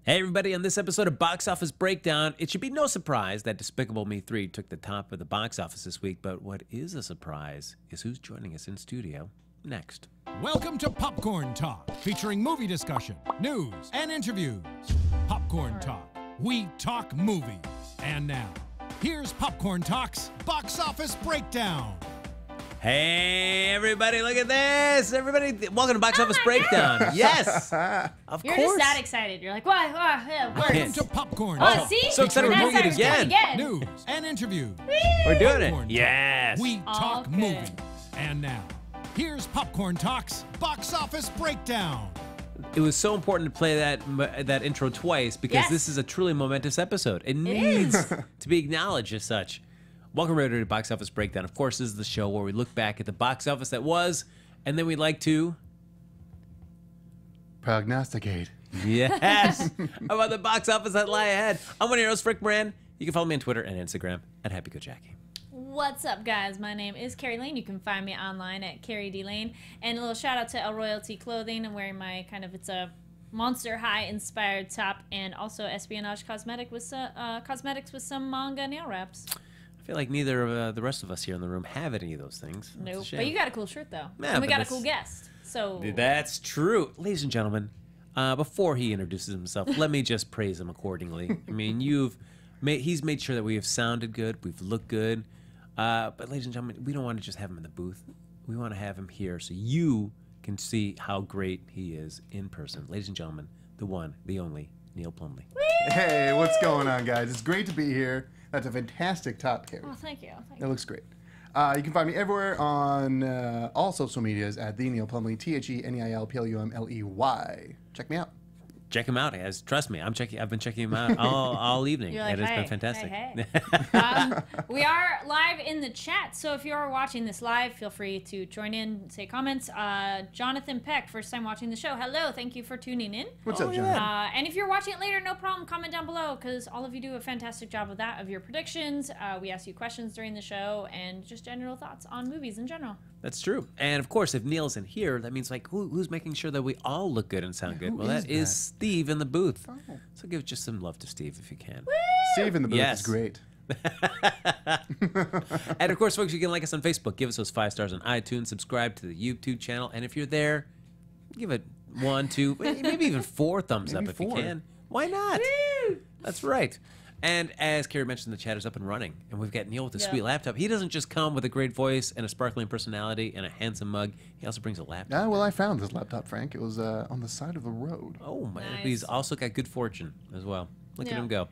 Hey everybody, on this episode of Box Office Breakdown, it should be no surprise that Despicable Me 3 took the top of the box office this week, but what is a surprise is who's joining us in studio next. Welcome to Popcorn Talk, featuring movie discussion, news, and interviews. Popcorn Talk, we talk movies. And now, here's Popcorn Talk's Box Office Breakdown. Hey everybody, look at this! Everybody, welcome to Box Office Breakdown. God. Yes, of You're course. just that excited. You're like, what? Welcome to Popcorn Oh, Talk. see? So excited we're That's doing it how it's going again. News and interviews. We're doing it. Popcorn Talk, Yes. We talk Okay. movies. And now, here's Popcorn Talk's Box Office Breakdown. It was so important to play that intro twice because Yes. this is a truly momentous episode. It needs is. to be acknowledged as such. Welcome everybody to Box Office Breakdown. Of course, this is the show where we look back at the box office that was, and then we like to prognosticate. yes about the box office that lie ahead. I'm one of your hosts, Frick Moran. You can follow me on Twitter and Instagram at HappyGoJackie. What's up, guys? My name is Kari Lane. You can find me online at Kari D Lane. And a little shout out to El Royalty Clothing. I'm wearing my it's a Monster High inspired top, and also Espionage cosmetics with some manga nail wraps. I feel like neither of the rest of us here in the room have any of those things. That's a Nope. shame. But you got a cool shirt though, Yeah, and we but got a that's- cool guest. So That's true. Ladies and gentlemen, before he introduces himself, let me just praise him accordingly. I mean, he's made sure that we have sounded good, we've looked good. But ladies and gentlemen, we don't want to just have him in the booth. We want to have him here so you can see how great he is in person. Ladies and gentlemen, the one, the only, Neil Plumley. Hey, what's going on, guys? It's great to be here. That's a fantastic top, Kari. oh, thank you. Thank That you. looks great. You can find me everywhere on all social medias at the Neil Plumley, TheNeilPlumley. Check me out. Check him out, guys. Trust me, I've been checking him out all evening. You're like, it has hey, been fantastic. Hey. We are live in the chat, so if you are watching this live, feel free to join in, say comments. Jonathan Peck, first time watching the show. Hello, thank you for tuning in. What's Oh, up, yeah. John? And if you're watching it later, no problem. Comment down below because all of you do a fantastic job of that, of your predictions. We ask you questions during the show and just general thoughts on movies in general. That's true. And of course, if Neil's in here, that means like who's making sure that we all look good and sound good? Who Well, that is is that? Steve in the booth. Oh. So give just some love to Steve if you can. Steve in the booth Yes. is great. And of course, folks, you can like us on Facebook, give us those 5 stars on iTunes, subscribe to the YouTube channel, and if you're there, give it 1, 2, maybe even 4 thumbs Maybe up if 4. you can. Why not? That's right. And as Kari mentioned, the chat is up and running, and we've got Neil with a Yeah. sweet laptop. He doesn't just come with a great voice and a sparkling personality and a handsome mug. He also brings a laptop. Well, I found this laptop, Frank. It was on the side of the road. Oh, man. Nice. He's also got good fortune as well. Look at Yeah. him go.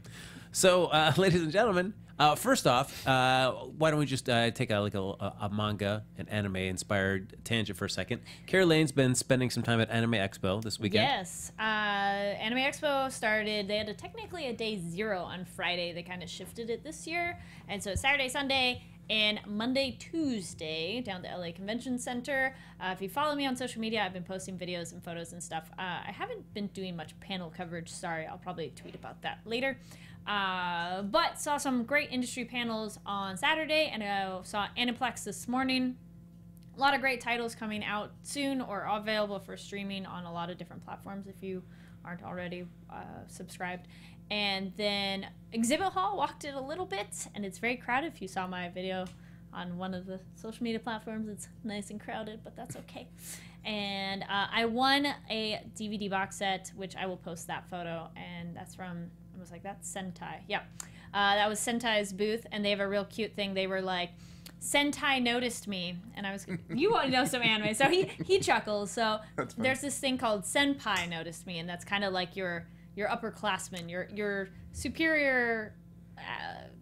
So, ladies and gentlemen, first off, why don't we just take a manga and anime-inspired tangent for a second. Kari Lane's been spending some time at Anime Expo this weekend. Yes. Anime Expo started, they had technically a day 0 on Friday. They kind of shifted it this year. And so it's Saturday, Sunday, and Monday, Tuesday down the LA Convention Center. If you follow me on social media, I've been posting videos and photos and stuff. I haven't been doing much panel coverage. Sorry, I'll probably tweet about that later. But saw some great industry panels on Saturday, and I saw Aniplex this morning. A lot of great titles coming out soon or available for streaming on a lot of different platforms if you aren't already subscribed. And then Exhibit Hall walked it a little bit, and it's very crowded. If you saw my video on one of the social media platforms, it's nice and crowded, but that's okay. And I won a DVD box set, which I will post that photo, and that's from, I was like, that's Sentai. Yeah, that was Sentai's booth, and they have a real cute thing. They were like, Sentai noticed me, and I was, you want to know some anime, so he chuckles. So That's funny. there's this thing called Senpai noticed me, and that's kind of like your upperclassman, your superior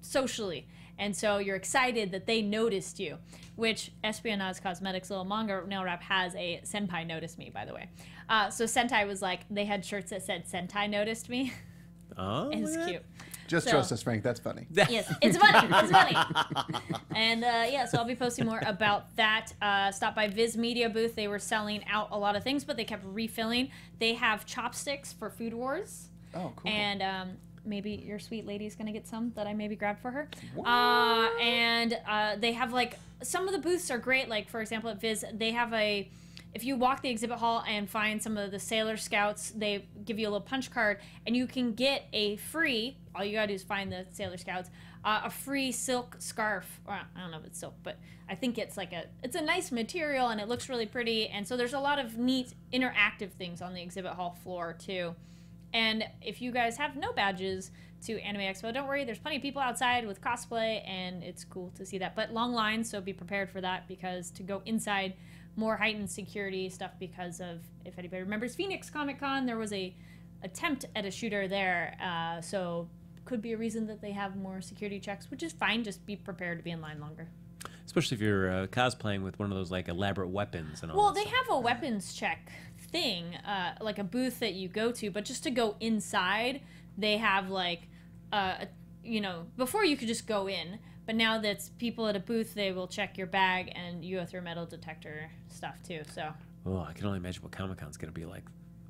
socially, and so you're excited that they noticed you, which Espionage Cosmetics little manga nail wrap has a Senpai noticed me, by the way. So Sentai was like, they had shirts that said Sentai noticed me. Oh, It was look at cute. Just So- trust us, Frank. That's funny. that. Yes, it's funny. It's funny. And yeah, so I'll be posting more about that. Stop by Viz Media booth. They were selling out a lot of things, but they kept refilling. They have chopsticks for Food Wars. Oh, cool. And maybe your sweet lady's gonna get some that I maybe grabbed for her. What? And they have like some of the booths are great. Like for example, at Viz, they have if you walk the exhibit hall and find some of the Sailor Scouts, they give you a little punch card, and you can get a free, all you gotta do is find the Sailor Scouts, a free silk scarf. Or, I don't know if it's silk, but I think it's like it's a nice material, and it looks really pretty. And so there's a lot of neat interactive things on the exhibit hall floor too. And if you guys have no badges to Anime Expo, don't worry, there's plenty of people outside with cosplay, and it's cool to see that. But long lines, so be prepared for that, because to go inside, more heightened security stuff because of, if anybody remembers Phoenix Comic Con, there was a attempt at a shooter there, so could be a reason that they have more security checks, which is fine. Just be prepared to be in line longer. Especially if you're cosplaying with one of those like elaborate weapons and all. Well, that they stuff. have a weapons check thing, like a booth that you go to, but just to go inside, they have like, you know, before you could just go in, but now that's people at a booth, they will check your bag, and you go through a metal detector stuff too. So. Oh, I can only imagine what Comic-Con's gonna be like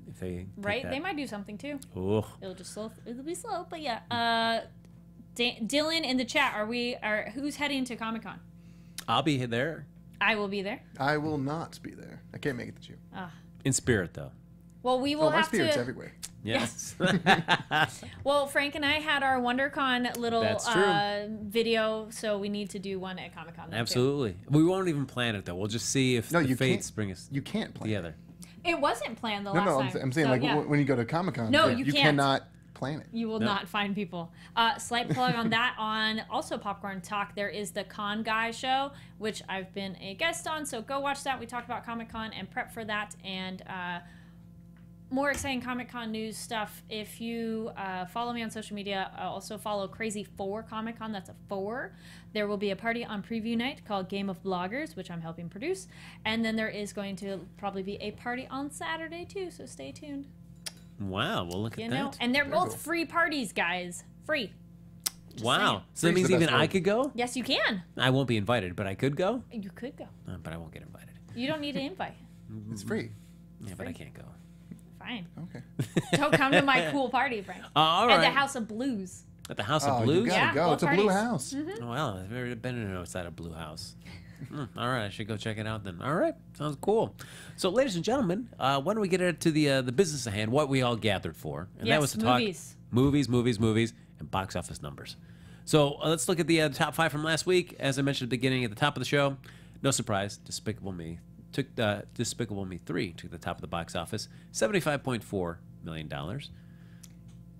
if they. Right, they might do something too. Oh. It'll be slow, but yeah. Dylan in the chat, who's heading to Comic-Con? I'll be there. I will be there. I will not be there. I can't make it this year. In spirit, though. Well, we will my have spirit's to. everywhere. Yes. Well, Frank and I had our WonderCon little That's true. video, so we need to do one at Comic-Con. Absolutely. We won't even plan it though. We'll just see if the fates bring us. You can't plan together. It wasn't planned the No, last time. I'm saying so, like yeah. when you go to Comic-Con, No, you you can't. cannot plan it. You will not find people. Slight plug on that on also Popcorn Talk. There is the Con Guy show, which I've been a guest on. So go watch that. We talked about Comic-Con and prep for that. And more exciting Comic-Con news stuff. If you follow me on social media, also follow Crazy 4 Comic-Con. That's a 4. There will be a party on preview night called Game of Bloggers, which I'm helping produce. And then there is going to probably be a party on Saturday, too. So stay tuned. Wow, well look at that. And they're both free parties, guys. Free. Just wow. saying. So that means even I could go? Yes, you can. I won't be invited, but I could go? You could go. But I won't get invited. You don't need an invite. It's free. Yeah, but I can't go. Fine. Okay. Don't come to my cool party, Frank. All At right. the House of Blues. At the House of You Blues? gotta Yeah, go. both It's a blue parties. house. Oh, wow, I've never been outside a blue house. All right, I should go check it out then. All right, sounds cool. So, ladies and gentlemen, why don't we get into the business at hand, what we all gathered for. And that was to movies. talk movies, and box office numbers. So, let's look at the top 5 from last week. As I mentioned at the beginning, at the top of the show, no surprise, Despicable Me. Despicable Me 3 took the top of the box office, $75.4 million.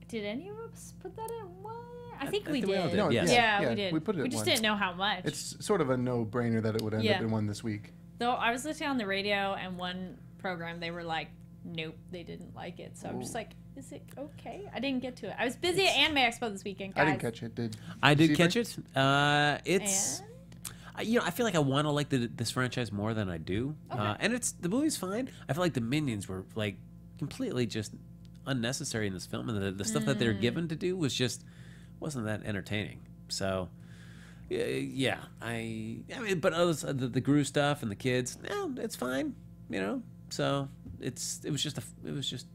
Did any of us put that in? What? I think we we all did. did. No, Yes. Yeah, we did. We put it We at just one. didn't know how much. It's sort of a no-brainer that it would end up in one this week. Though I was listening on the radio, and one program, they were like, nope, they didn't like it. So I'm just like, is it okay? I didn't get to it. I was busy at Anime Expo this weekend, guys. I didn't catch it. I did you catch see it. It's... And? I feel like I want to like this franchise more than I do. Okay. And the movie's fine. I feel like the minions were like completely just unnecessary in this film, and the stuff that they're given to do wasn't that entertaining. So yeah, I mean, but others, the Gru stuff and the kids, it's fine, So it was just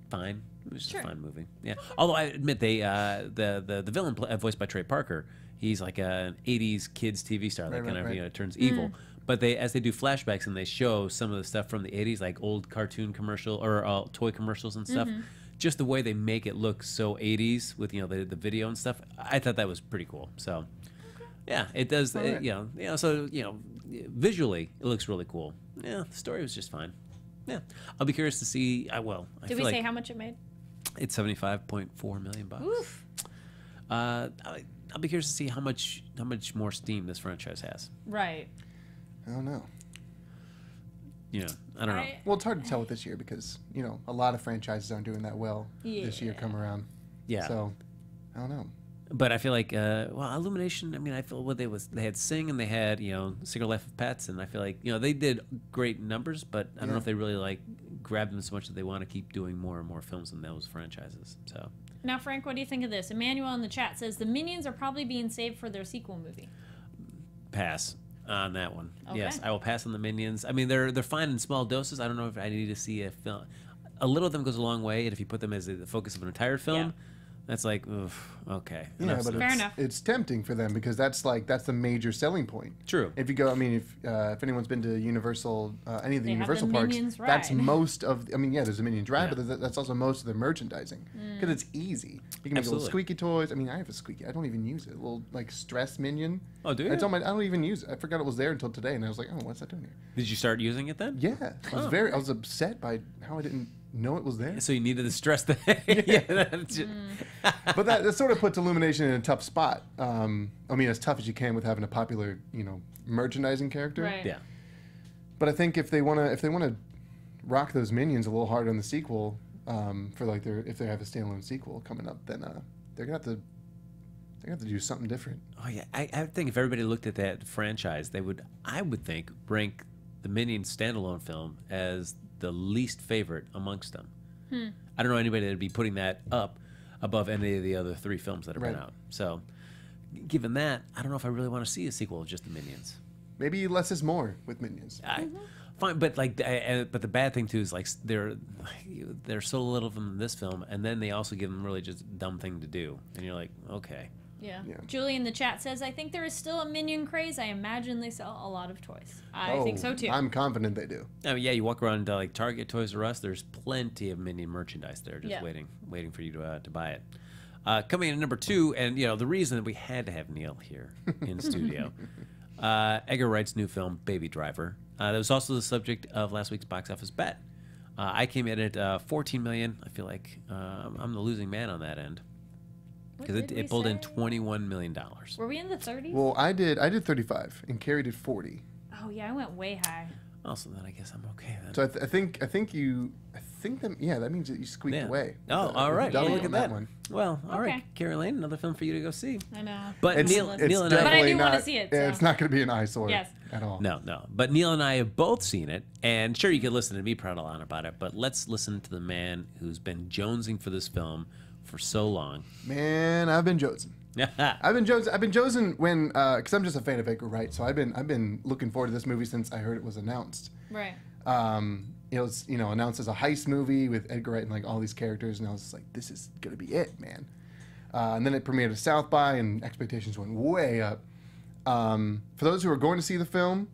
fine. It was just a fun movie. Yeah. Although I admit the villain voiced by Trey Parker, he's like an '80s kids TV star that kind of turns evil. But as they do flashbacks and they show some of the stuff from the '80s, like old cartoon commercial or toy commercials and stuff, just the way they make it look so '80s with the video and stuff, I thought that was pretty cool. So yeah, it does. So visually it looks really cool. Yeah, the story was just fine. Yeah, I'll be curious to see. Did we say how much it made? It's $75.4 million. Oof. I'll be curious to see how much more steam this franchise has. Right. I don't know. I don't know. Well, it's hard to tell with this year because a lot of franchises aren't doing that well this year come around. Yeah. So I don't know. But I feel like Illumination. I mean, I feel they had Sing and they had Secret Life of Pets, and I feel like they did great numbers, but I don't know if they really grabbed them so much that they want to keep doing more and more films in those franchises. So now, Frank, what do you think of this? Emmanuel in the chat says the Minions are probably being saved for their sequel movie. Pass on that one. Okay. Yes, I will pass on the Minions. I mean, they're fine in small doses. I don't know if I need to see a film. A little of them goes a long way, and if you put them as the focus of an entire film. That's like, oof, okay. Yeah, but Fair enough. it's tempting for them because that's the major selling point. True. If you go, I mean, if anyone's been to Universal, any of the They have Universal the parks, Minions that's ride. most of. I mean, yeah, there's a Minions ride, Yeah. but that's also most of the merchandising because it's easy. You can make little Absolutely. squeaky toys. I mean, I have a squeaky. I don't even use it. A little like stress minion. Oh, do you? It's on my. I don't even use it. I forgot it was there until today, and I was like, oh, what's that doing here? Did you start using it then? Yeah, I was upset by how I didn't know it was there. So you needed to stress the. Yeah. But that sort of puts Illumination in a tough spot. I mean, as tough as you can with having a popular, merchandising character. Right. Yeah. But I think if they wanna rock those minions a little harder in the sequel, for like if they have a standalone sequel coming up, then they're gonna have to do something different. Oh yeah, I would think if everybody looked at that franchise, I would think, rank the Minions standalone film as the least favorite amongst them. I don't know anybody that'd be putting that up above any of the other 3 films that have been Right. out. So, given that, I don't know if I really want to see a sequel of just the Minions. Maybe less is more with minions. Fine, but but the bad thing too is like there's so little of them in this film, and then they also give them really just a dumb thing to do, and you're like, okay. Yeah. Yeah. Julie in the chat says, I think there is still a Minion craze. I imagine they sell a lot of toys. I think so too. I'm confident they do. I mean, yeah, you walk around like Target, Toys R Us. There's plenty of Minion merchandise there, just Yeah. waiting for you to buy it. Coming in at number 2, and the reason that we had to have Neil here in studio, Edgar Wright's new film Baby Driver. That was also the subject of last week's box office bet. I came in at $14 million. I feel like I'm the losing man on that end because What did we it pulled in say? $21 million. Were we in the 30s? Well, I did 35, and Kari did 40. Oh, yeah, I went way high. Also, then I guess I'm okay then. So I think that means that you squeaked Yeah. away. Oh, all right. Double Well, look on at that. one. Well, all right, Okay. Kari Lane, another film for you to go see. I know. But It's Neil and I, But I definitely do wanna not- see it, Yeah, so. it's not going to be an eyesore Yes. at all. no. But Neil and I have both seen it, and sure, you can listen to me prattle on about it, but let's listen to the man who's been jonesing for this film for so long. Man, I've been jonesing. I've been jonesing when because I'm just a fan of Edgar Wright, so I've been looking forward to this movie since I heard it was announced. Right. It was announced as a heist movie with Edgar Wright and like all these characters, and I was just like, this is gonna be it, man. And then it premiered at South by, and expectations went way up. For those who are going to see the film,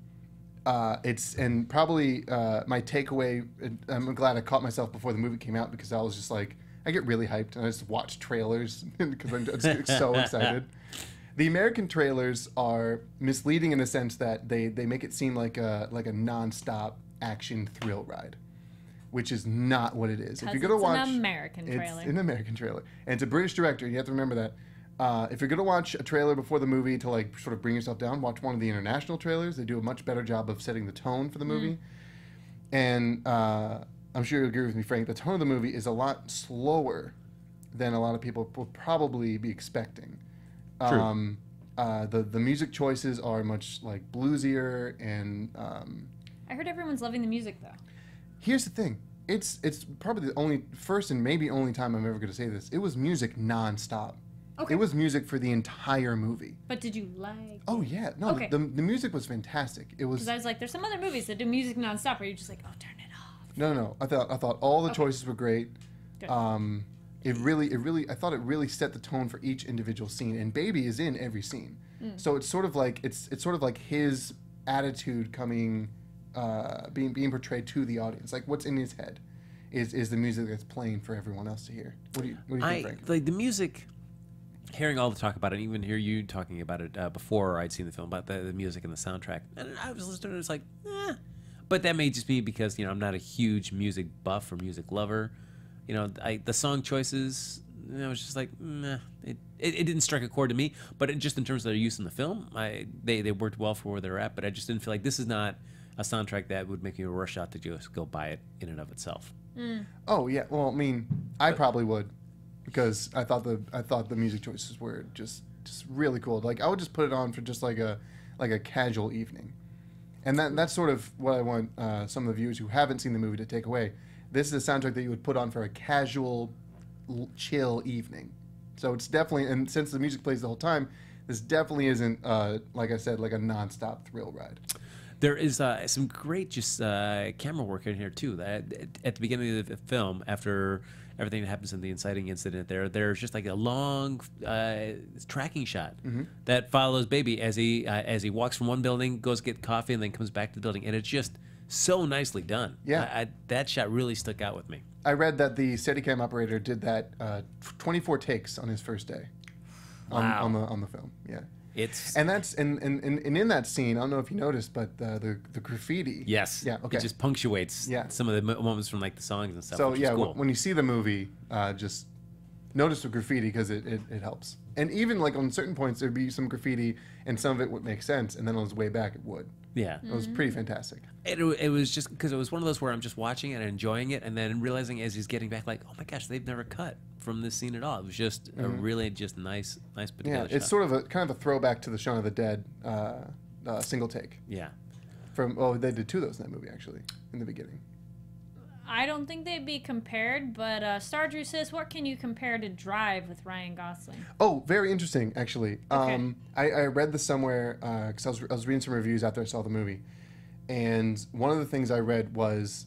and probably my takeaway. I'm glad I caught myself before the movie came out because I was just like, I get really hyped and I just watch trailers because I'm just so excited. The American trailers are misleading in the sense that they make it seem like a nonstop action thrill ride, which is not what it is. If you're gonna watch, an American trailer. it's an American trailer, and it's a British director. You have to remember that. If you're gonna watch a trailer before the movie to like sort of bring yourself down, watch one of the international trailers. They do a much better job of setting the tone for the movie, and I'm sure you'll agree with me, Frank. The tone of the movie is a lot slower than a lot of people will probably be expecting. True. The music choices are much like bluesier, and I heard everyone's loving the music, though. here's the thing. It's probably the first and maybe only time I'm ever going to say this. It was music nonstop. Okay. It was music for the entire movie. But did you like Oh yeah, no, Okay. the music was fantastic. It was Because I was like, there's some other movies that do music nonstop where you're just like, oh, turn it off. no. I thought all the choices were great. Good. I thought it really set the tone for each individual scene, and Baby is in every scene. So it's sort of like his attitude coming, being portrayed to the audience. Like what's in his head is the music that's playing for everyone else to hear. What do you think, Frank? Like the music. Hearing all the talk about it, and even hear you talking about it before I'd seen the film, about the music and the soundtrack, and I was listening to it, it's like, But that may just be because I'm not a huge music buff or music lover. The song choices, I was just like, meh. It didn't strike a chord to me. But just in terms of their use in the film, they worked well for where they're at. But I just didn't feel like this is not a soundtrack that would make me rush out to just go buy it in and of itself. Oh yeah, well I mean, I probably would, because I thought the music choices were just really cool. Like I would just put it on for just like a casual evening, and that's sort of what I want some of the viewers who haven't seen the movie to take away. This is a soundtrack that you would put on for a casual, chill evening. So it's definitely, and since the music plays the whole time, this definitely isn't like I said, like a nonstop thrill ride. There is some great just camera work in here too. That at the beginning of the film, after everything that happens in the inciting incident there's just like a long tracking shot that follows Baby as he walks from one building, goes get coffee, and then comes back to the building, and it's just so nicely done. Yeah. That shot really stuck out with me. I read that the Steadicam operator did that 24 takes on his first day on the film. Yeah. And that's and in that scene, I don't know if you noticed, but the graffiti. Yes. Yeah. Okay. It just punctuates some of the moments from like the songs and stuff. So which yeah, is cool. when you see the movie, just notice the graffiti because it helps. And even like on certain points, there'd be some graffiti, and some of it would make sense, and then on its way back, it would. Yeah. It was pretty fantastic. It was just because it was one of those where I'm just watching it and enjoying it, and then realizing as he's getting back, like, oh my gosh, they've never cut from this scene at all. It was just a really just nice put together shot. It's sort of a kind of a throwback to the Shaun of the Dead single take. Yeah. They did two of those in that movie actually in the beginning. I don't think they'd be compared, but Stardrew says, what can you compare to Drive with Ryan Gosling? Oh, very interesting, actually. Okay. I read this somewhere because I was reading some reviews after I saw the movie. And one of the things I read was,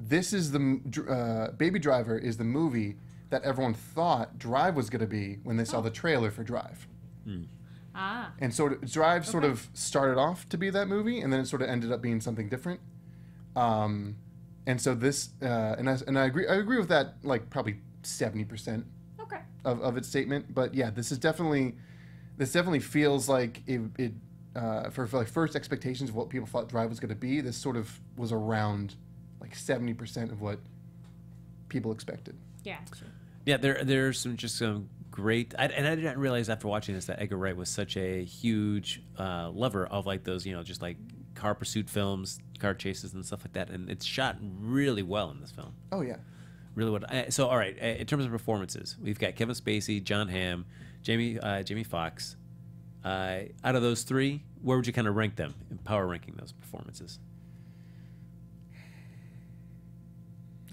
this is Baby Driver is the movie that everyone thought Drive was going to be when they saw the trailer for Drive. And Drive sort of started off to be that movie, and then it sort of ended up being something different. And so this, and I agree with that, like probably 70% of its statement. But yeah, this definitely feels like it for like first expectations of what people thought Drive was going to be. This sort of was around like 70% of what people expected. Yeah. Sure. Yeah, there's some great, and I didn't realize after watching this that Edgar Wright was such a huge lover of like those, just like car pursuit films, car chases and stuff like that, and it's shot really well in this film. Oh yeah, really well. So all right, in terms of performances, we've got Kevin Spacey, John Hamm, Jamie Foxx. Out of those three, where would you kind of rank them in power ranking those performances?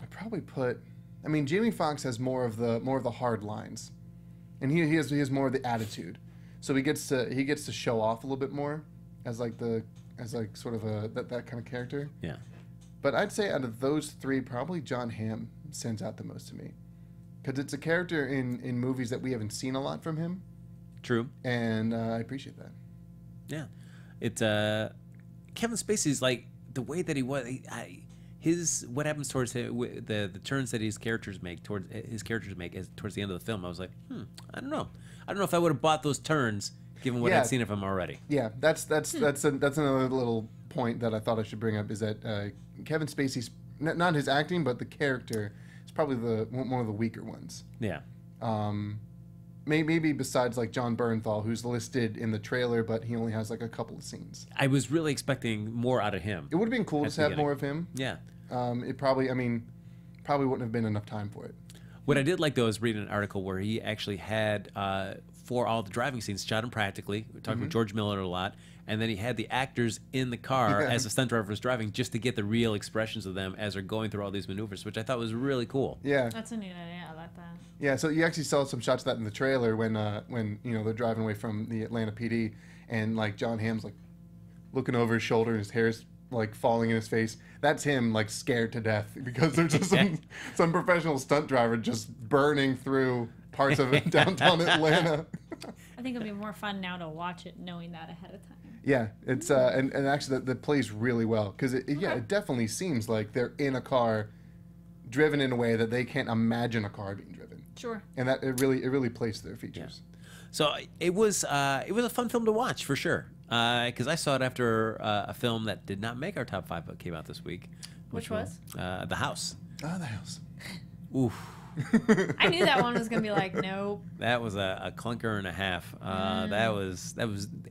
I'd probably put. I mean, Jamie Foxx has more of the hard lines, and he has more of the attitude, so he gets to show off a little bit more as sort of that kind of character. Yeah. But I'd say out of those three, probably John Hamm stands out the most to me, because it's a character in movies that we haven't seen a lot from him. True. And I appreciate that. Yeah. It's Kevin Spacey's like the way that he was. What happens towards the turns that his characters make towards the end of the film. I was like, I don't know if I would have bought those turns given what I'd seen of him already. Yeah, that's another little point that I thought I should bring up is that Kevin Spacey's not his acting, but the character is probably one of the weaker ones. Yeah. Maybe besides like John Bernthal, who's listed in the trailer, but he only has like a couple of scenes. I was really expecting more out of him. It would have been cool to have more of him. Yeah. It probably wouldn't have been enough time for it. What I did like though is reading an article where he actually had for all the driving scenes shot him practically. We talked with George Miller a lot, and then he had the actors in the car as the stunt driver was driving just to get the real expressions of them as they're going through all these maneuvers, which I thought was really cool. Yeah, that's a neat idea. I like that. Yeah, so you actually saw some shots of that in the trailer when they're driving away from the Atlanta PD, and like John Hamm's like looking over his shoulder and his hair's like falling in his face. That's him like scared to death because there's just some professional stunt driver just burning through parts of downtown Atlanta. I think it'll be more fun now to watch it knowing that ahead of time. Yeah, it's and actually that plays really well because it definitely seems like they're in a car driven in a way that they can't imagine a car being driven. Sure. And that it really plays to their features. Yeah. So it was a fun film to watch for sure. Because I saw it after a film that did not make our top 5 but came out this week. Which was? The House. Oh, The House. Oof. I knew that one was going to be like, nope. That was a clunker and a half. That was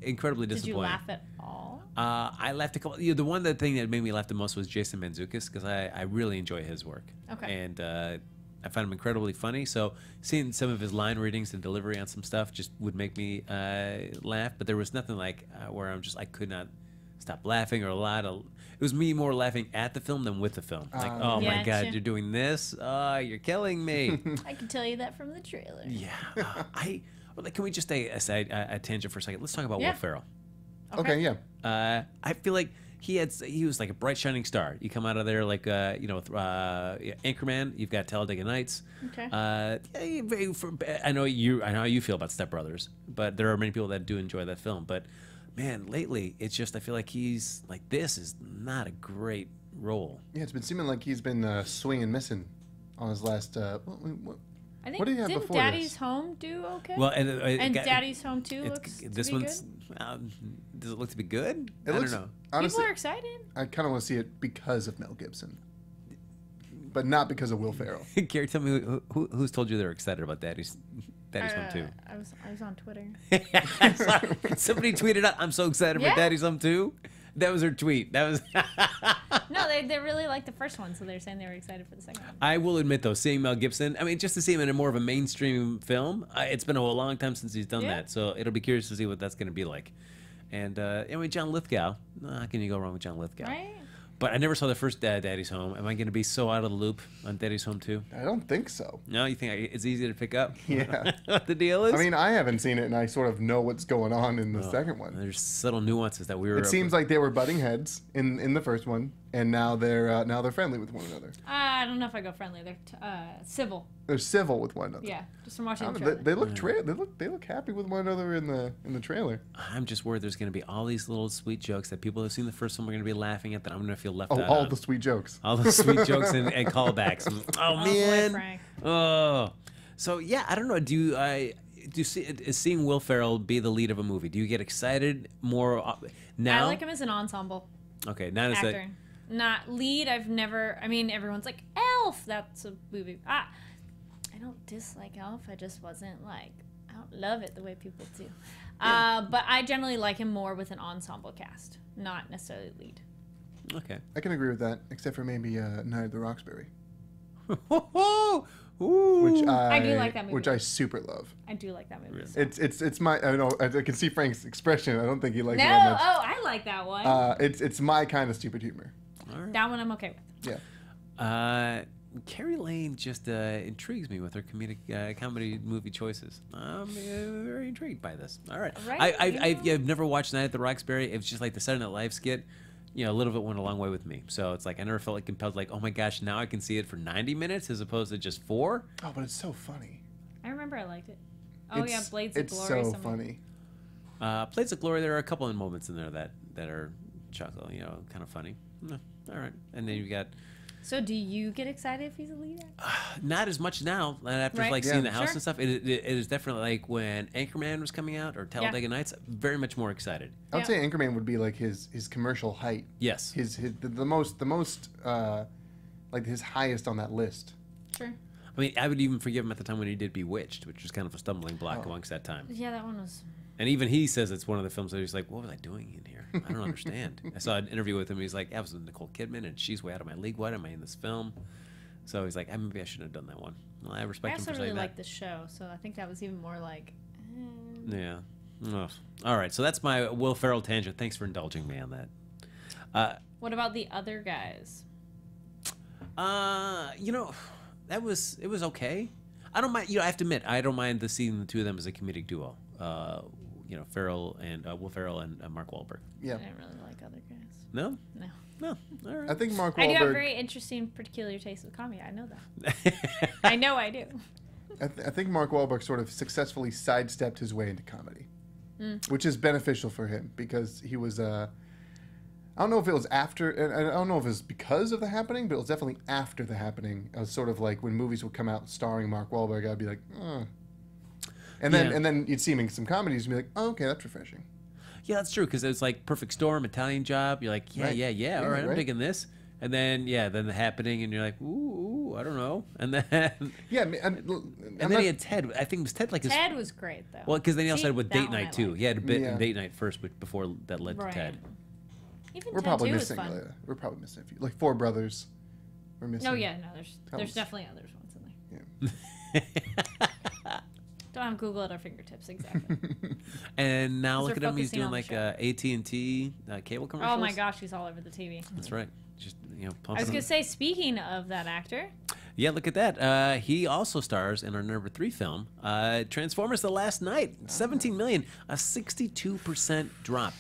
incredibly disappointing. Did you laugh at all? I laughed a couple. The thing that made me laugh the most was Jason Mantzoukas because I really enjoy his work. Okay. And I find him incredibly funny. So seeing some of his line readings and delivery on some stuff just would make me laugh. But there was nothing like where I could not stop laughing or it was me more laughing at the film than with the film. Like, oh my God, you're doing this? Oh, you're killing me. I can tell you that from the trailer. Yeah. Can we just stay aside a tangent for a second? Let's talk about Will Ferrell. Okay, yeah. I feel like he was like a bright shining star. You come out of there like with Anchorman. You've got Talladega Nights. Okay. I know how you feel about Step Brothers, but there are many people that do enjoy that film. But man, lately it's just I feel like he's like this is not a great role. Yeah, it's been seeming like he's been swinging and missing on his last. I think what did he have didn't before Daddy's this? Home do okay? Well, and Daddy's Home 2 looks this to be one's does it look to be good? It I looks, don't know. Honestly, People are excited. I kind of want to see it because of Mel Gibson, but not because of Will Ferrell. Gary, tell me who's told you they're excited about Daddy's Home 2? I was on Twitter. Somebody tweeted out, "I'm so excited for Daddy's Home 2." That was her tweet. That was. No, they really liked the first one, so they're saying they were excited for the second one. I will admit though, seeing Mel Gibson, I mean, just to see him in a more of a mainstream film, it's been a long time since he's done that. So it'll be curious to see what that's going to be like. And anyway, John Lithgow. How can you go wrong with John Lithgow? Right? But I never saw the first Daddy's Home. Am I going to be so out of the loop on Daddy's Home 2? I don't think so. No, you think it's easy to pick up? Yeah. What the deal is? I mean, I haven't seen it, and I sort of know what's going on in the second one. There's subtle nuances that we were. It seems like they were butting heads in the first one, and now they're friendly with one another. I don't know if I go friendly. They're civil. They're civil with one another. Yeah, just from watching the They, trailer. they look happy with one another in the trailer. I'm just worried there's going to be all these little sweet jokes that people who've seen the first one are going to be laughing at that I'm going to feel left out. All the sweet jokes. All the sweet jokes and callbacks. Oh man. Boy, Frank. Oh. So yeah, I don't know. Is seeing Will Ferrell be the lead of a movie? Do you get excited more now? I like him as an ensemble Okay, not as actor. Not lead. I've never. I mean, everyone's like Elf. That's a movie. I don't dislike Elf. I just wasn't like. I don't love it the way people do. Yeah. But I generally like him more with an ensemble cast, not necessarily lead. Okay. I can agree with that, except for maybe Night at the Roxbury, Ooh. which I do like that movie. which I super love. I do like that movie. Really? So. It's my I know I can see Frank's expression. I don't think he likes No, it that much. I like that one. It's my kind of stupid humor. All right. That one I'm okay with. Yeah. Kari Lane just intrigues me with her comedy movie choices. I'm very intrigued by this. All right. Right, I've never watched Night at the Roxbury. It's just like the Saturday Night Live skit. A little bit went a long way with me. So it's like I never felt like compelled. Like, oh my gosh, now I can see it for 90 minutes as opposed to just 4. Oh, but it's so funny. I remember I liked it. Oh yeah, Blades of It's Glory. so funny. Blades of Glory. There are a couple of moments in there that are chuckle. Kind of funny. All right. And then you got. So do you get excited if he's a lead actor? Not as much now after Right. like seeing Yeah. the house Sure. and stuff. It is definitely like when Anchorman was coming out or Talladega Nights. Very much more excited. I would Yeah. say Anchorman would be like his commercial height. Yes. The most like his highest on that list. Sure. I mean, I would even forgive him at the time when he did Bewitched, which was kind of a stumbling block amongst that time. Yeah, that one was. And even he says it's one of the films that he's like, what was I doing in here? I don't understand. I saw an interview with him. He's like, I was with Nicole Kidman, and she's way out of my league. Why am I in this film? So he's like, maybe I shouldn't have done that one. Well, I I respect him also for really saying like that. the show, so I think that was even more like. Yeah. Ugh. All right. So that's my Will Ferrell tangent. Thanks for indulging me on that. What about the other guys? It was okay. I don't mind. I have to admit, I don't mind seeing the two of them as a comedic duo. Ferrell and Will Ferrell and Mark Wahlberg. Yeah. I didn't really like other guys. No. No. No. All right. I think Mark I do have Wahlberg. very interesting, peculiar taste with comedy. I know that. I know I do. I think Mark Wahlberg sort of successfully sidestepped his way into comedy, which is beneficial for him because he was. I don't know if it was after, and I don't know if it was because of The Happening, but it was definitely after The Happening. I was sort of like when movies would come out starring Mark Wahlberg, I'd be like, and then you'd see him in some comedies and be like, oh, okay, that's refreshing. Yeah, that's true because it's like Perfect Storm, Italian Job. You're like, yeah. All right, I'm digging this. And then The Happening, and you're like, ooh, I don't know. And then Yeah, and then he had Ted. I think it was Ted like his. Ted was great though. Well, because then he also See, had with that Date one I Night too. liked. He had a bit Yeah. in Date Night first, but before that led Right. to Ted. Even we're Ted probably 2 was missing. fun. We're probably missing a few, like Four Brothers. We're missing. No, yeah, no. There's was- definitely others ones in there. Yeah. Don't have Google at our fingertips exactly. And now Because look at we're him. He's focusing doing on the like show. AT&T cable commercials. Oh my gosh, he's all over the TV. That's right. Just I was pumping. gonna say, speaking of that actor, Yeah, look at that. He also stars in our number 3 film, Transformers: The Last Night. 17 million, a 62% drop.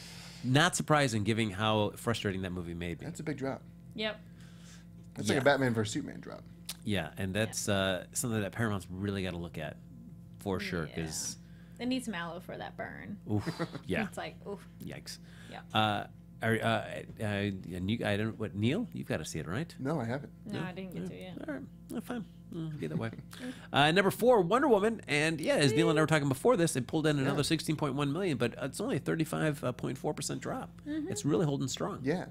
Not surprising, given how frustrating that movie made me. That's a big drop. Yep. That's like a Batman vs Superman drop. Yeah, and that's something that Paramount's really got to look at for sure. Because they need some aloe for that burn. oof, yeah, It's like, oof. yikes. Yeah. Neil, you've got to see it, right? No, I haven't. No, I didn't get to yet. All right, well, fine. Be that way. Number 4, Wonder Woman, and yeah, as Neil and I were talking before this, it pulled in another 16.1 million, but it's only a 35.4% drop. It's really holding strong. Yeah.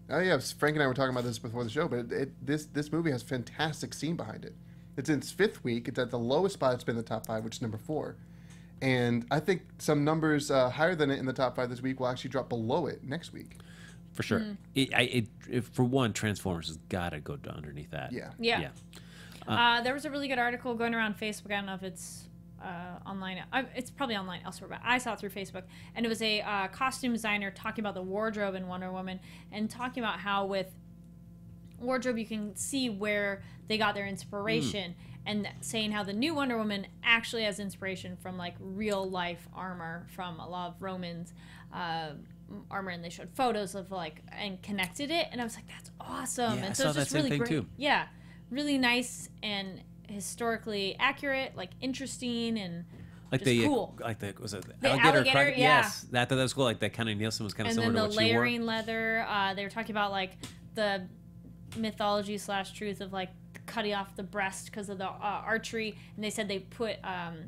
Oh yeah, Frank and I were talking about this before the show, but this movie has fantastic scene behind it. It's in its 5th week. It's at the lowest spot it's been in the top 5, which is number 4. And I think some numbers higher than it in the top 5 this week will actually drop below it next week. For sure. For one, Transformers has got to go underneath that. Yeah. There was a really good article going around Facebook. I don't know if it's online. It's probably online elsewhere, but I saw it through Facebook. And it was a costume designer talking about the wardrobe in Wonder Woman and talking about how with wardrobe you can see where they got their inspiration and saying how the new Wonder Woman actually has inspiration from like real life armor from a lot of Romans armor, and they showed photos of like and connected it, and I was like, that's awesome. Yeah, and I so saw it's that just same really thing great. too. Yeah, really nice and historically accurate, like interesting and Like just the cool. like the was it The alligator, crocodile? yeah. Yes, that was cool. Like that kind of Nielsen was kind of and similar then to the what she wore. layering leather. They were talking about like the mythology / truth of like cutting off the breast because of the archery, and they said they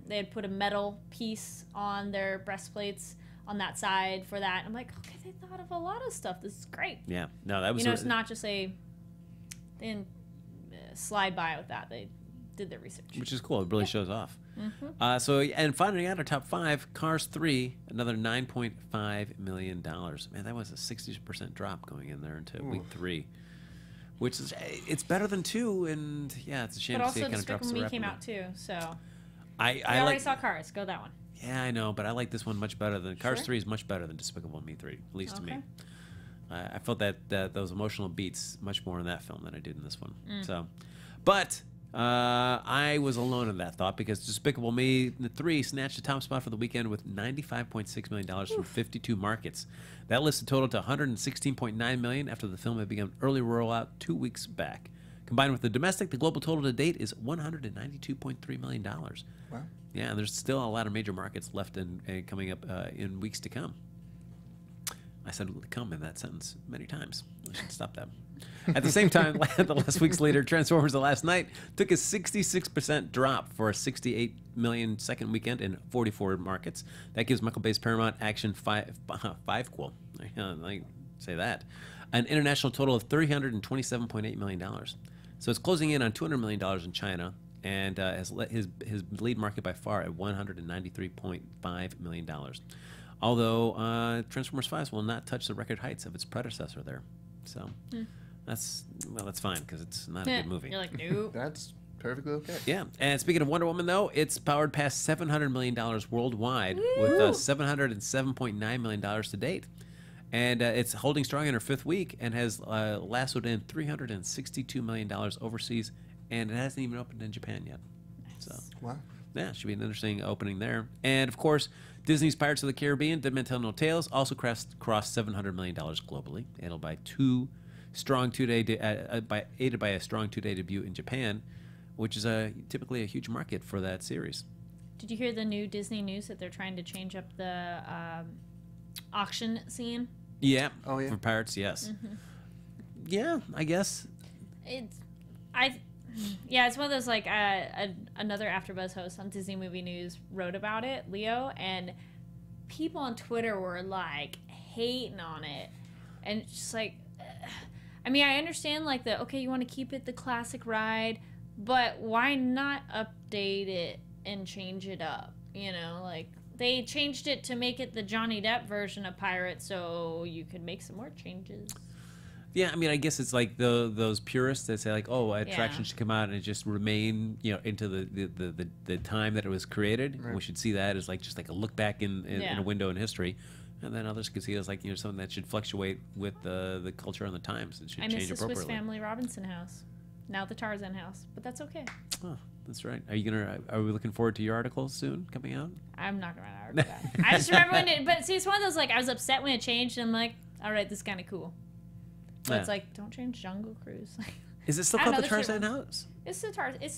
had put a metal piece on their breastplates on that side for that. I'm like, okay, they thought of a lot of stuff. This is great. Yeah, no, that was it's not just they didn't slide by with that. They did their research, which is cool. It really shows off. So, and finally, out our top 5, Cars 3, another $9.5 million. Man, that was a 60% drop going in there into week 3, which is it's better than 2, and yeah, it's a shame but to see it also kind of drops so Despicable Me rapidly. came out too, so I already saw Cars. Go that one. Yeah, I know, but I like this one much better than Cars Sure. 3 is much better than Despicable Me 3, at least to me. Okay. I felt that those emotional beats much more in that film than I did in this one. So, but I was alone in that thought because Despicable Me 3 snatched the top spot for the weekend with $95.6 million from 52 markets. That listed total to $116.9 million after the film had begun early rollout 2 weeks back. Combined with the domestic, the global total to date is $192.3 million. Wow. Yeah, and there's still a lot of major markets left and coming up in weeks to come. I said "come" in that sentence many times. I should stop that. At the same time, the last week's leader, Transformers The Last Night, took a 66% drop for a $68 million second weekend in 44 markets. That gives Michael Bay's Paramount Action 5-quel, I say that, an international total of $327.8 million. So it's closing in on $200 million in China, and has his lead market by far at $193.5 million. Although Transformers 5 will not touch the record heights of its predecessor there. So that's fine because it's not a good movie. You're like, nope. That's perfectly okay. Yeah, and speaking of Wonder Woman, though, it's powered past $700 million worldwide with $707.9 million to date. And it's holding strong in her 5th week and has lassoed in $362 million overseas, and it hasn't even opened in Japan yet. So, Wow. yeah, should be an interesting opening there. And, of course, Disney's Pirates of the Caribbean, Dead Men Tell No Tales, also crossed $700 million globally, aided by aided by a strong 2-day debut in Japan, which is typically a huge market for that series. Did you hear the new Disney news that they're trying to change up the auction scene? Yeah. Oh, yeah. For Pirates, yes. Yeah, I guess. It's one of those like another AfterBuzz host on Disney Movie News wrote about it, Leo, and people on Twitter were like hating on it, and it's just like, I mean, I understand like you want to keep it the classic ride, but why not update it and change it up? You know, like they changed it to make it the Johnny Depp version of Pirates, so you could make some more changes. Yeah, I mean, I guess it's like those purists that say like, oh, attraction should come out and just remain, into the time that it was created. Right. We should see that as like just like a look back in a window in history, and then others could see it as like something that should fluctuate with the culture and the times. It should I change miss the appropriately. Swiss Family Robinson house, now the Tarzan house, but that's okay. Oh, That's right. Are we looking forward to your article soon coming out? I'm not gonna argue that. I just remember when but see, it's one of those, like, I was upset when it changed, and I'm like, all right, this is kind of cool. But it's like, don't change Jungle Cruise. Is it still called the Tarzan house? It's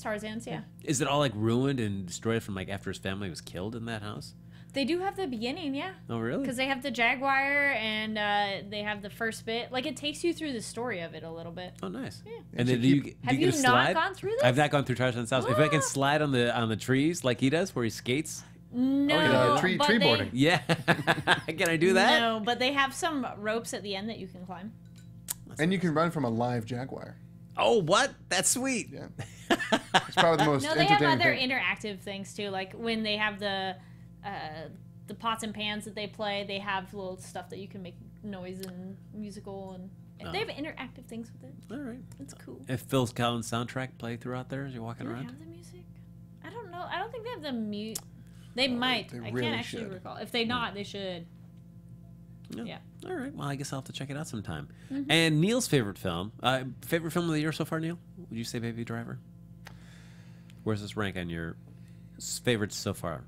Tarzan's, yeah. Is it all like ruined and destroyed from like after his family was killed in that house? They do have the beginning, yeah. Oh, really? Because they have the Jaguar and they have the first bit. Like, it takes you through the story of it a little bit. Oh, nice. Yeah. And then Have you not gone through this? I've not gone through Tarzan's house. If I can slide on the trees like he does, where he skates. No, tree but boarding. Yeah. Can I do that? No, but they have some ropes at the end that you can climb. And you can run from a live jaguar. Oh, what? That's sweet. Yeah. It's probably the most No, they have entertaining other thing. interactive things too. Like when they have the pots and pans that they play, they have little stuff that you can make noise and musical, and they have interactive things with it. All right. It's cool. If Phil Collins' soundtrack play throughout there as you're walking Do they around? have the music? I don't know. I don't think they have the mute. They might. they I really can't actually should. recall. If they not, they should. Yeah. All right. Well, I guess I'll have to check it out sometime. And Neil's favorite film of the year so far, Neil? Would you say Baby Driver? Where's this rank on your favorites so far?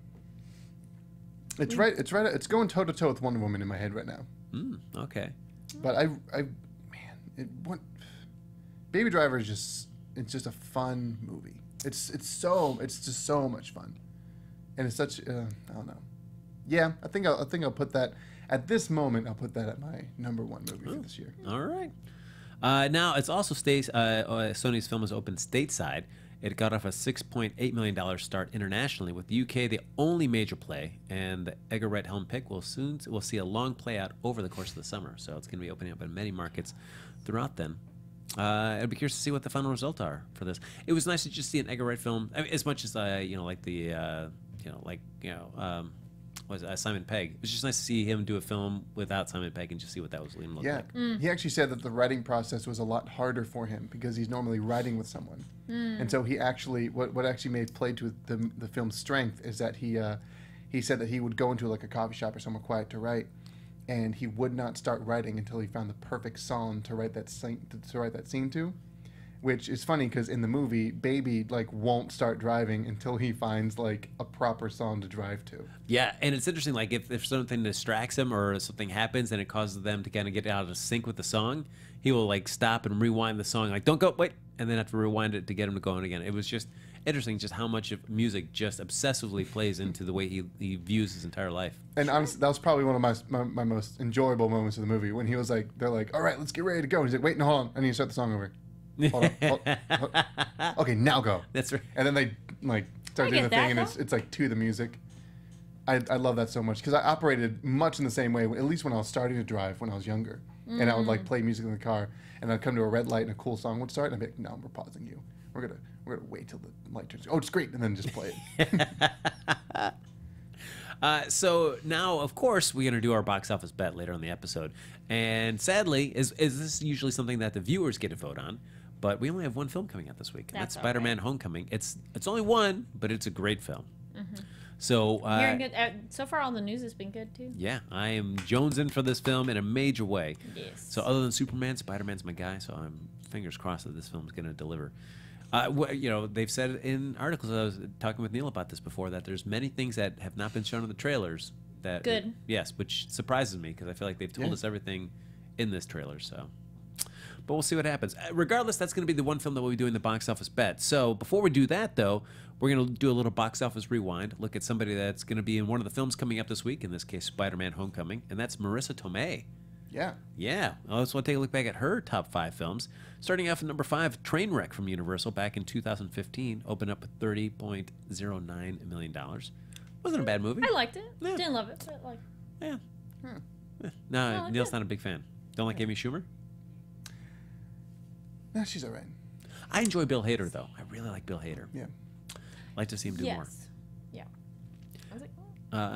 It's right. It's going toe to toe with Wonder Woman in my head right now. Okay. But Baby Driver is it's just a fun movie. It's just so much fun, and it's such I don't know. Yeah, I think I'll put that at this moment. I'll put that at my #1 movie for this year. All right. Now it's also Sony's film is open stateside. It got off a $6.8 million start internationally, with the UK the only major play, and the Edgar Wright helm pick will see a long play out over the course of the summer. So it's going to be opening up in many markets throughout then. I'd be curious to see what the final results are for this. It was nice to just see an Edgar Wright film, I mean, as much as Simon Pegg. It was just nice to see him do a film without Simon Pegg and just see what that was going to look like. He actually said that the writing process was a lot harder for him because he's normally writing with someone, and so he actually what actually played to the film's strength is that he said that he would go into like a coffee shop or somewhere quiet to write, and he would not start writing until he found the perfect song to write that scene to. Which is funny because in the movie, Baby won't start driving until he finds like a proper song to drive to. Yeah, and it's interesting. Like if something distracts him or something happens and it causes them to kind of get out of sync with the song, he will like stop and rewind the song. Like, don't go, wait, and then have to rewind it to get him to go on again. It was just interesting, just how much of music just obsessively plays into the way he views his entire life. And honestly, that was probably one of my most enjoyable moments of the movie when he was like, they're like, all right, let's get ready to go. And he's like, wait, no, hold on, I need to start the song over. Hold on. Okay, now go. That's right. And then they start doing the thing, and though. it's like to the music. I love that so much because I operated much in the same way, at least when I was starting to drive when I was younger, and I would play music in the car, and I'd come to a red light and a cool song would start, and I'd be like, no, we're pausing you. We're gonna wait till the light turns. Oh, it's great, and then just play it. So now, of course, we're going to do our box office bet later in the episode. And sadly, is this usually something that the viewers get to vote on? But we only have one film coming out this week. And that's Spider-Man: Homecoming. It's only one, but it's a great film. So Hearing good. So far, all the news has been good too. Yeah, I am jonesing for this film in a major way. Yes. So other than Superman, Spider-Man's my guy. So I'm fingers crossed that this film is going to deliver. They've said in articles, I was talking with Neil about this before, that there's many things that have not been shown in the trailers. Good. Yes, which surprises me because I feel like they've told us everything in this trailer. So, but we'll see what happens. Regardless, that's going to be the one film that we'll be doing the box office bet. So before we do that, though, we're going to do a little box office rewind, look at somebody that's going to be in one of the films coming up this week, in this case, Spider-Man: Homecoming, and that's Marisa Tomei. Yeah. Yeah. I just want to take a look back at her top 5 films. Starting off at number 5, Trainwreck from Universal back in 2015. Opened up with $30.09 million. Wasn't a bad movie. I liked it. Yeah. Didn't love it, but like. Yeah. Hmm. No, like Neil's it. not a big fan. Don't like Amy Schumer? No, she's all right. I enjoy Bill Hader, though. I really like Bill Hader. Yeah. Like to see him do more. Yeah. I was like,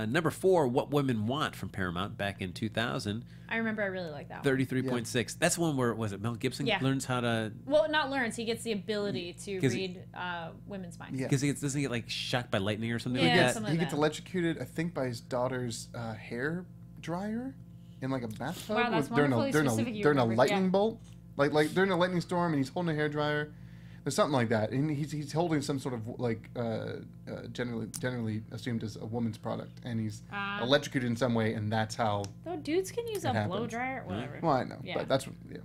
Number 4, What Women Want from Paramount back in 2000. I remember I really liked that one. 33.6. That's the one where, was it Mel Gibson learns how to... Well, not learns. He gets the ability to read women's minds. Yeah. Because doesn't he get like shocked by lightning or something Yeah, like that? something He like gets that. electrocuted, I think, by his daughter's hair dryer in like a bathtub. Wow, that's during wonderfully specific. You during a remember. lightning Yeah. bolt. Like during a lightning storm, and he's holding a hair dryer. There's something like that, and he's holding some sort of like generally assumed as a woman's product, and he's electrocuted in some way, and that's how. Though dudes can use a blow dryer, whatever. Well, I know, but that's yeah.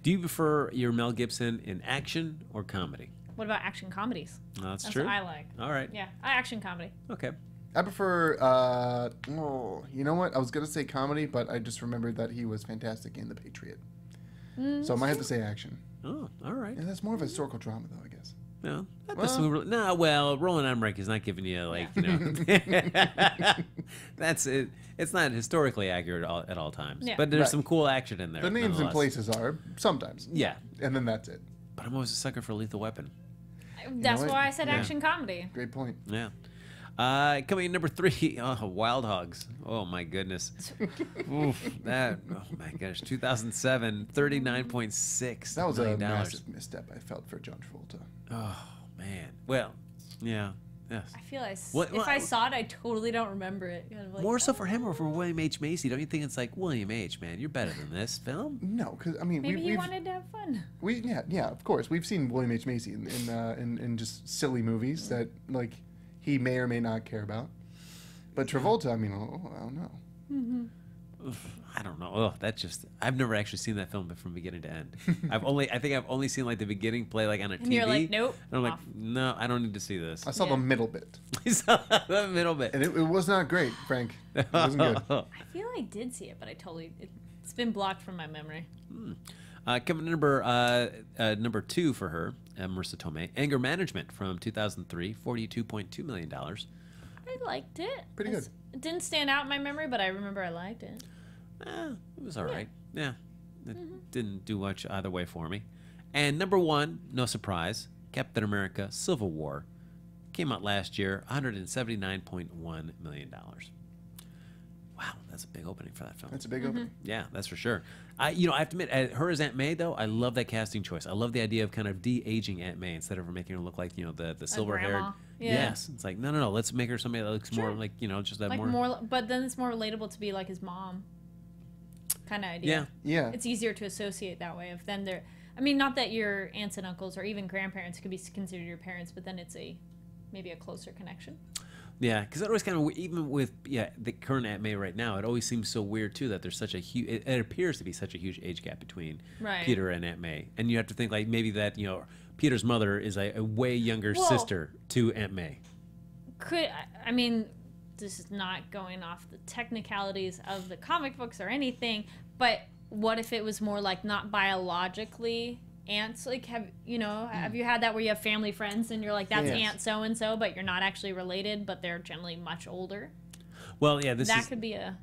Do you prefer your Mel Gibson in action or comedy? What about action comedies? That's That's true. what I like. All right. Yeah, action comedy. Okay. I prefer. You know what? I was gonna say comedy, but I just remembered that he was fantastic in The Patriot. So I might have to say action. Oh, all right. Yeah, that's more of a historical drama, though, I guess. No, Roland Emmerich is not giving you like that's it. It's not historically accurate at all times, but there's some cool action in there. The names and places are sometimes. Yeah, and then that's it. But I'm always a sucker for Lethal Weapon. That's why I said action comedy. Great point. Yeah. Coming in number 3, Wild Hogs. Oh my goodness. Oof, oh my gosh. 2007, $39.6 That was million. a massive misstep I felt for John Travolta. Oh man. Well, yeah. Yes. I feel if I saw it, I totally don't remember it. Like, more so for him or for William H. Macy? Don't you think it's like, William H., man, you're better than this film? No, because I mean, maybe he wanted to have fun. Yeah, of course. We've seen William H. Macy in just silly movies that like he may or may not care about. But Travolta, I mean, I don't know. Mm-hmm. I don't know. I've never actually seen that film from beginning to end. I think I've only seen like the beginning play like on a TV. And you're like, nope. And I'm like, no, I don't need to see this. I saw the middle bit. You saw the middle bit. And it was not great, Frank. It wasn't good. I feel I did see it, but it's been blocked from my memory. Coming number 2 for her, Marisa Tomei, Anger Management from 2003, $42.2 million. I liked it. Pretty good. It didn't stand out in my memory, but I remember I liked it. It was all right. Yeah. It didn't do much either way for me. And number 1, no surprise, Captain America Civil War. Came out last year, $179.1 million. Wow, that's a big opening for that film. That's a big opening. Yeah, that's for sure. I have to admit, her as Aunt May, though, I love that casting choice. I love the idea of kind of de-aging Aunt May instead of her making her look like, the silver-haired. grandma. Yeah. Yes. It's like, no. Let's make her somebody that looks more like, just that Like more... but then it's more relatable to be like his mom kind of idea. Yeah. It's easier to associate that way. If then they're, I mean, not that your aunts and uncles or even grandparents could be considered your parents, but then it's maybe a closer connection. Yeah, because it always kind of, even with the current Aunt May right now, it always seems so weird too that there's such a huge, it appears to be such a huge age gap between Peter and Aunt May, and you have to think like maybe that Peter's mother is a way younger sister to Aunt May. I mean, this is not going off the technicalities of the comic books or anything, but what if it was more like not biologically aunts? Like, have you had that where you have family friends and you're like, that's Aunt so and so, but you're not actually related, but they're generally much older? Well, yeah, that could be a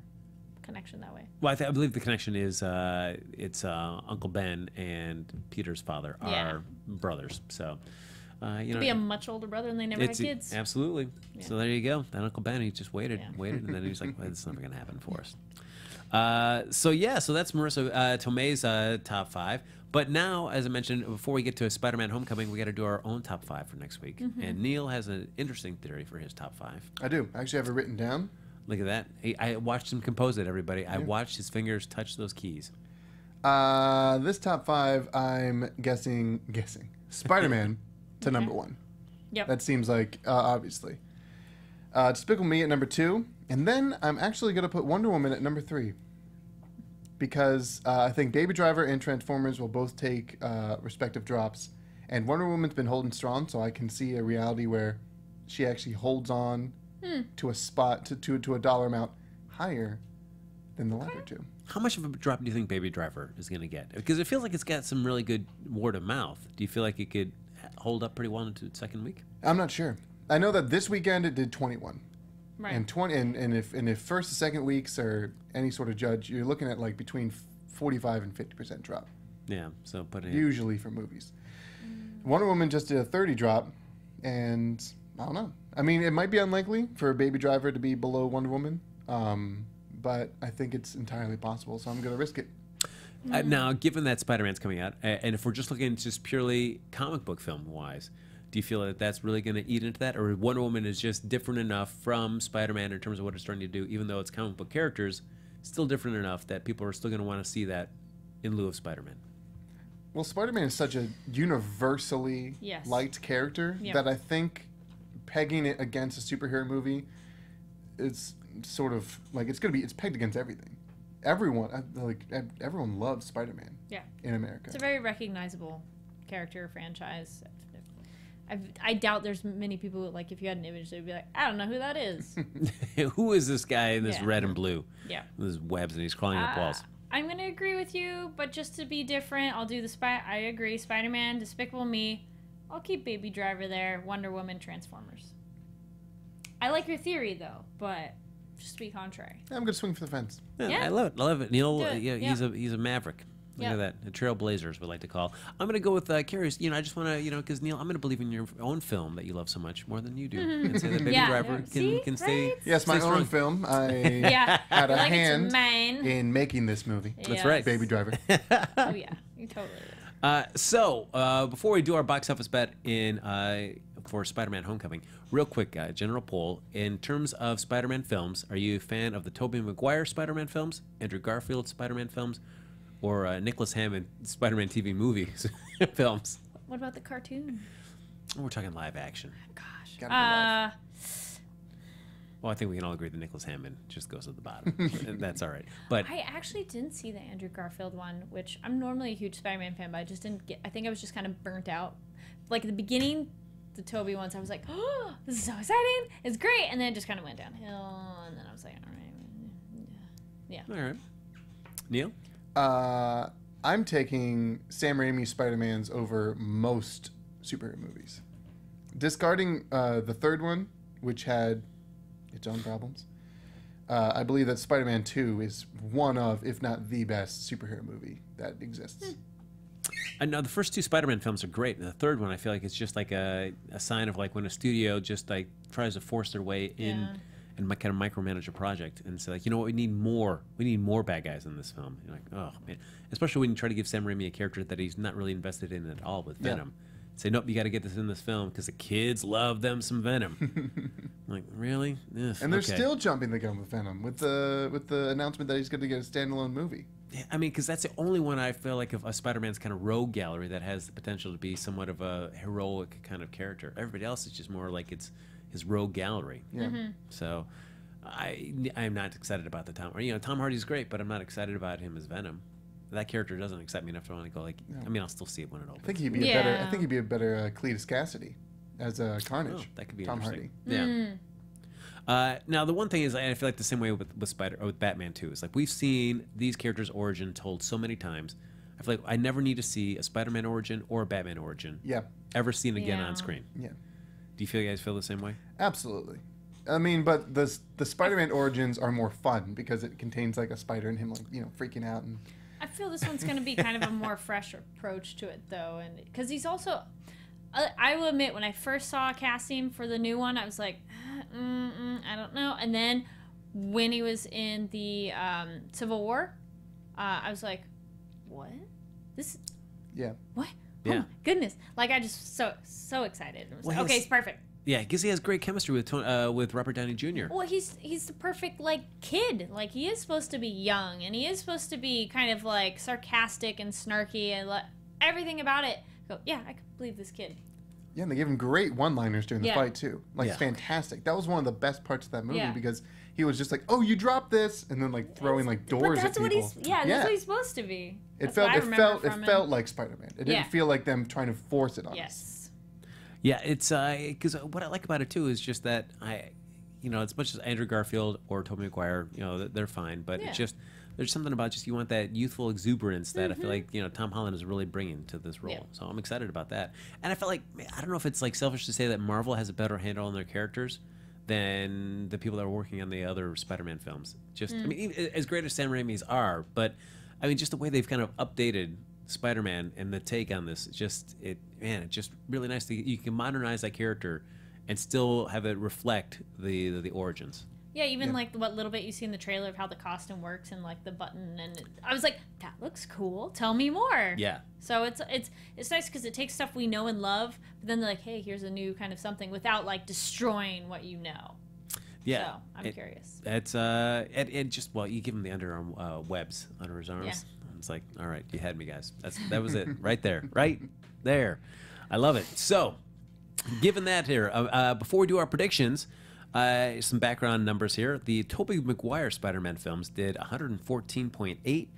connection that way. Well, I believe the connection is it's Uncle Ben and Peter's father are brothers, so. Could be a much older brother and they never had kids. Absolutely. Yeah. So there you go. That Uncle Ben, he just waited, and then he was like, well, this is never going to happen for us. So that's Marisa Tomei's top 5. But now, as I mentioned, before we get to Spider-Man Homecoming, we got to do our own top 5 for next week. And Neil has an interesting theory for his top 5. I do. I actually have it written down. Look at that. I watched him compose it, everybody. I watched his fingers touch those keys. This top 5, I'm guessing Spider-Man to number 1. Yep. That seems like, obviously. Despicable Me at number 2. And then I'm actually going to put Wonder Woman at number 3. Because I think Baby Driver and Transformers will both take respective drops. And Wonder Woman's been holding strong, so I can see a reality where she actually holds on to a spot, to a dollar amount higher than the latter two. How much of a drop do you think Baby Driver is going to get? Because it feels like it's got some really good word of mouth. Do you feel like it could hold up pretty well into its second week? I'm not sure. I know that this weekend it did 21. Right. And if first and second weeks are any sort of judge, you're looking at like between 45 and 50% drop. Yeah, so usually for movies. Wonder Woman just did a 30 drop, and I don't know. I mean, it might be unlikely for Baby Driver to be below Wonder Woman, but I think it's entirely possible, so I'm going to risk it. Now, given that Spider-Man's coming out, and if we're just looking just purely comic book film-wise, do you feel that that's really going to eat into that? Or Wonder Woman is just different enough from Spider-Man in terms of what it's trying to do, even though it's comic book characters, still different enough that people are still going to want to see that in lieu of Spider-Man? Well, Spider-Man is such a universally Yes. liked character Yep. that I think pegging it against a superhero movie is sort of like it's pegged against everything. Everyone loves Spider-Man Yeah. in America. It's a very recognizable character franchise. I doubt there's many people who, like, if you had an image, they'd be like, I don't know who that is. Who is this guy in this Yeah. red and blue? Yeah. With his webs and he's crawling up walls. I'm gonna agree with you, but just to be different, I'll do I agree. Spider-Man, Despicable Me. I'll keep Baby Driver there. Wonder Woman, Transformers. I like your theory though, but just to be contrary. I'm gonna swing for the fence. Yeah. I love it. I love it. Neil, Do it. yeah, Yeah. he's a maverick. Look Yeah. at that. A trailblazers, we like to call. I'm going to go with Kari's. I just want to, because Neil, I'm going to believe in your own film that you love so much more than you do. And say that Baby Yeah. Driver Yeah. can, See? can stay. Right? Yes, my stay own strong. film. I Yeah. had a like hand it's mine. in making this movie. That's right. Baby Driver. Oh yeah, you totally is. So, before we do our box office bet for Spider-Man Homecoming, real quick, general poll. In terms of Spider-Man films, are you a fan of the Tobey Maguire Spider-Man films, Andrew Garfield Spider-Man films, or Nicholas Hammond Spider-Man TV movies films? What about the cartoon? We're talking live action. Gosh. Gotta be live. Well, I think we can all agree that Nicholas Hammond just goes to the bottom. And that's all right. But I actually didn't see the Andrew Garfield one, which I'm normally a huge Spider-Man fan, but I just didn't get. I think I was just kind of burnt out. Like at the beginning, the Tobey ones, I was like, "Oh, this is so exciting! It's great!" And then it just kind of went downhill, and then I was like, "All right, yeah." all right. Neil? I'm taking Sam Raimi's Spider-Mans over most superhero movies. Discarding the third one, which had its own problems, I believe that Spider-Man 2 is one of, if not the best superhero movie that exists. No, the first two Spider-Man films are great. And the third one, I feel like it's just like a sign of like when a studio just like tries to force their way in Yeah. and kind of micromanage a project and say like, you know what, we need more bad guys in this film. You're like, oh man, especially when you try to give Sam Raimi a character that he's not really invested in at all with Venom. Say, nope, you got to get this in this film because the kids love them some Venom. I'm like, really? Ugh, And they're okay. still jumping the gun with Venom with the announcement that he's going to get a standalone movie. Yeah, I mean, because that's the only one I feel like of a Spider-Man's kind of rogue gallery that has the potential to be somewhat of a heroic kind of character. Everybody else is just more like it's his rogue gallery. Yeah. So I'm not excited about the Tom. Tom Hardy's great, but I'm not excited about him as Venom. That character doesn't excite me enough to want to go like. I mean, I'll still see it when it opens. I think he'd be a better. I think he'd be a better Cletus Cassidy as Carnage. Oh, that could be Tom interesting. Hardy. Yeah. Now the one thing is, I feel like the same way with Batman too. Is like we've seen these characters' origin told so many times. I feel like I never need to see a Spider-Man origin or a Batman origin Yeah. ever seen again Yeah. on screen. Yeah. Do you guys feel the same way? Absolutely. I mean, but the Spider-Man origins are more fun because it contains like a spider and him like freaking out and. I feel this one's going to be kind of a more fresh approach to it, though, and because he's also, I will admit, when I first saw casting for the new one, I was like, I don't know, and then when he was in the Civil War, I was like, what? This? Yeah. What? Yeah. Oh my goodness! Like I just so excited. I was Well, like, okay, he's- it's perfect. Yeah, because he has great chemistry with Robert Downey Jr. Well, he's the perfect like kid. Like he is supposed to be young, and he is supposed to be kind of like sarcastic and snarky, and everything about it. Go, yeah, I could believe this kid. Yeah, and they gave him great one-liners during the Yeah. fight too. Like Yeah. fantastic. That was one of the best parts of that movie Yeah. because he was just like, "Oh, you dropped this," and then like throwing like doors But that's at what people. he's that's what he's supposed to be. It That's what I remember felt from him. like Spider-Man. It Yeah. didn't feel like them trying to force it on us. Yes. Yeah, it's because what I like about it too is just that as much as Andrew Garfield or Tobey Maguire, they're fine, but Yeah. it's just there's something about just you want that youthful exuberance that I feel like Tom Holland is really bringing to this role. Yeah. So I'm excited about that, and I feel like I don't know if it's like selfish to say that Marvel has a better handle on their characters than the people that are working on the other Spider-Man films. Just I mean, even as great as Sam Raimi's are, but I mean just the way they've kind of updated Spider-Man and the take on this, it's just really nice that you can modernize that character and still have it reflect the origins. Yeah, even like what little bit you see in the trailer of how the costume works and like the button, and I was like, that looks cool. Tell me more. Yeah. So it's nice because it takes stuff we know and love, but then they're like, hey, here's a new kind of something without like destroying what you know. Yeah. So I'm curious. It's and just you give him the underarm webs under his arms. It's like, all right, you had me, guys. That was it, right there, right there. I love it. So, given that here, before we do our predictions, some background numbers here. The Tobey Maguire Spider-Man films did 114.8,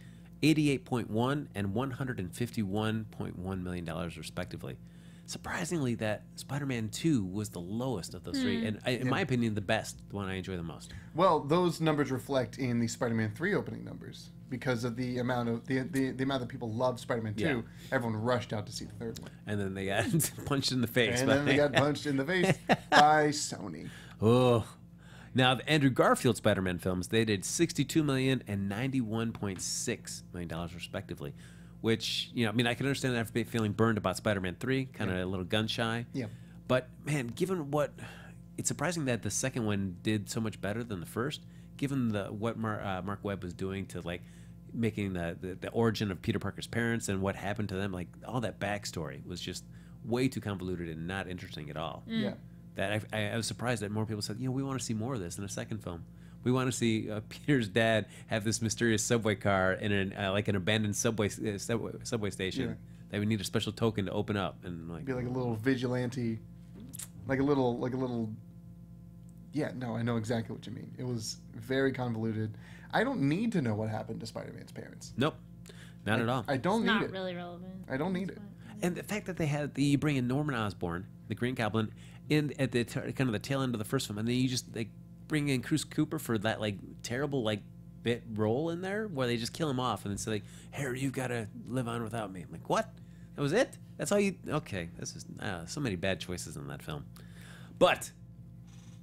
88.1, and $151.1 million respectively. Surprisingly, that Spider-Man 2 was the lowest of those three, and in my opinion, the best, the one I enjoy the most. Well, those numbers reflect in the Spider-Man 3 opening numbers because of the amount of the amount that people loved Spider-Man 2. Yeah. Everyone rushed out to see the third one, And then they got punched in the face. and then they got punched in the face by Sony. Oh. Now, the Andrew Garfield Spider-Man films, they did $62 million and $91.6 million respectively, which, you know, I mean, I can understand that feeling burned about Spider-Man 3, kind of a little gun-shy. Yeah. But, man, given what... It's surprising that the second one did so much better than the first, given what Mark Webb was doing to, like, making the origin of Peter Parker's parents and what happened to them. Like, all that backstory was just way too convoluted and not interesting at all. Yeah. That I was surprised that more people said, you know, we want to see more of this in a second film. We want to see Peter's dad have this mysterious subway car in an abandoned subway station that we need a special token to open up and like Be like a little vigilante, like a little. Yeah, no, I know exactly what you mean. It was very convoluted. I don't need to know what happened to Spider-Man's parents. Nope, not at all. I don't It's need not it. really relevant. I don't need it. And the fact that they had you bring in Norman Osborn, the Green Goblin, in at the kind of the tail end of the first film, and then you just like bring in Bruce Cooper for that like terrible like bit role in there where they just kill him off and then say like, Harry, you've got to live on without me. I'm like, what? That was it? That's all you? Okay, this is so many bad choices in that film. But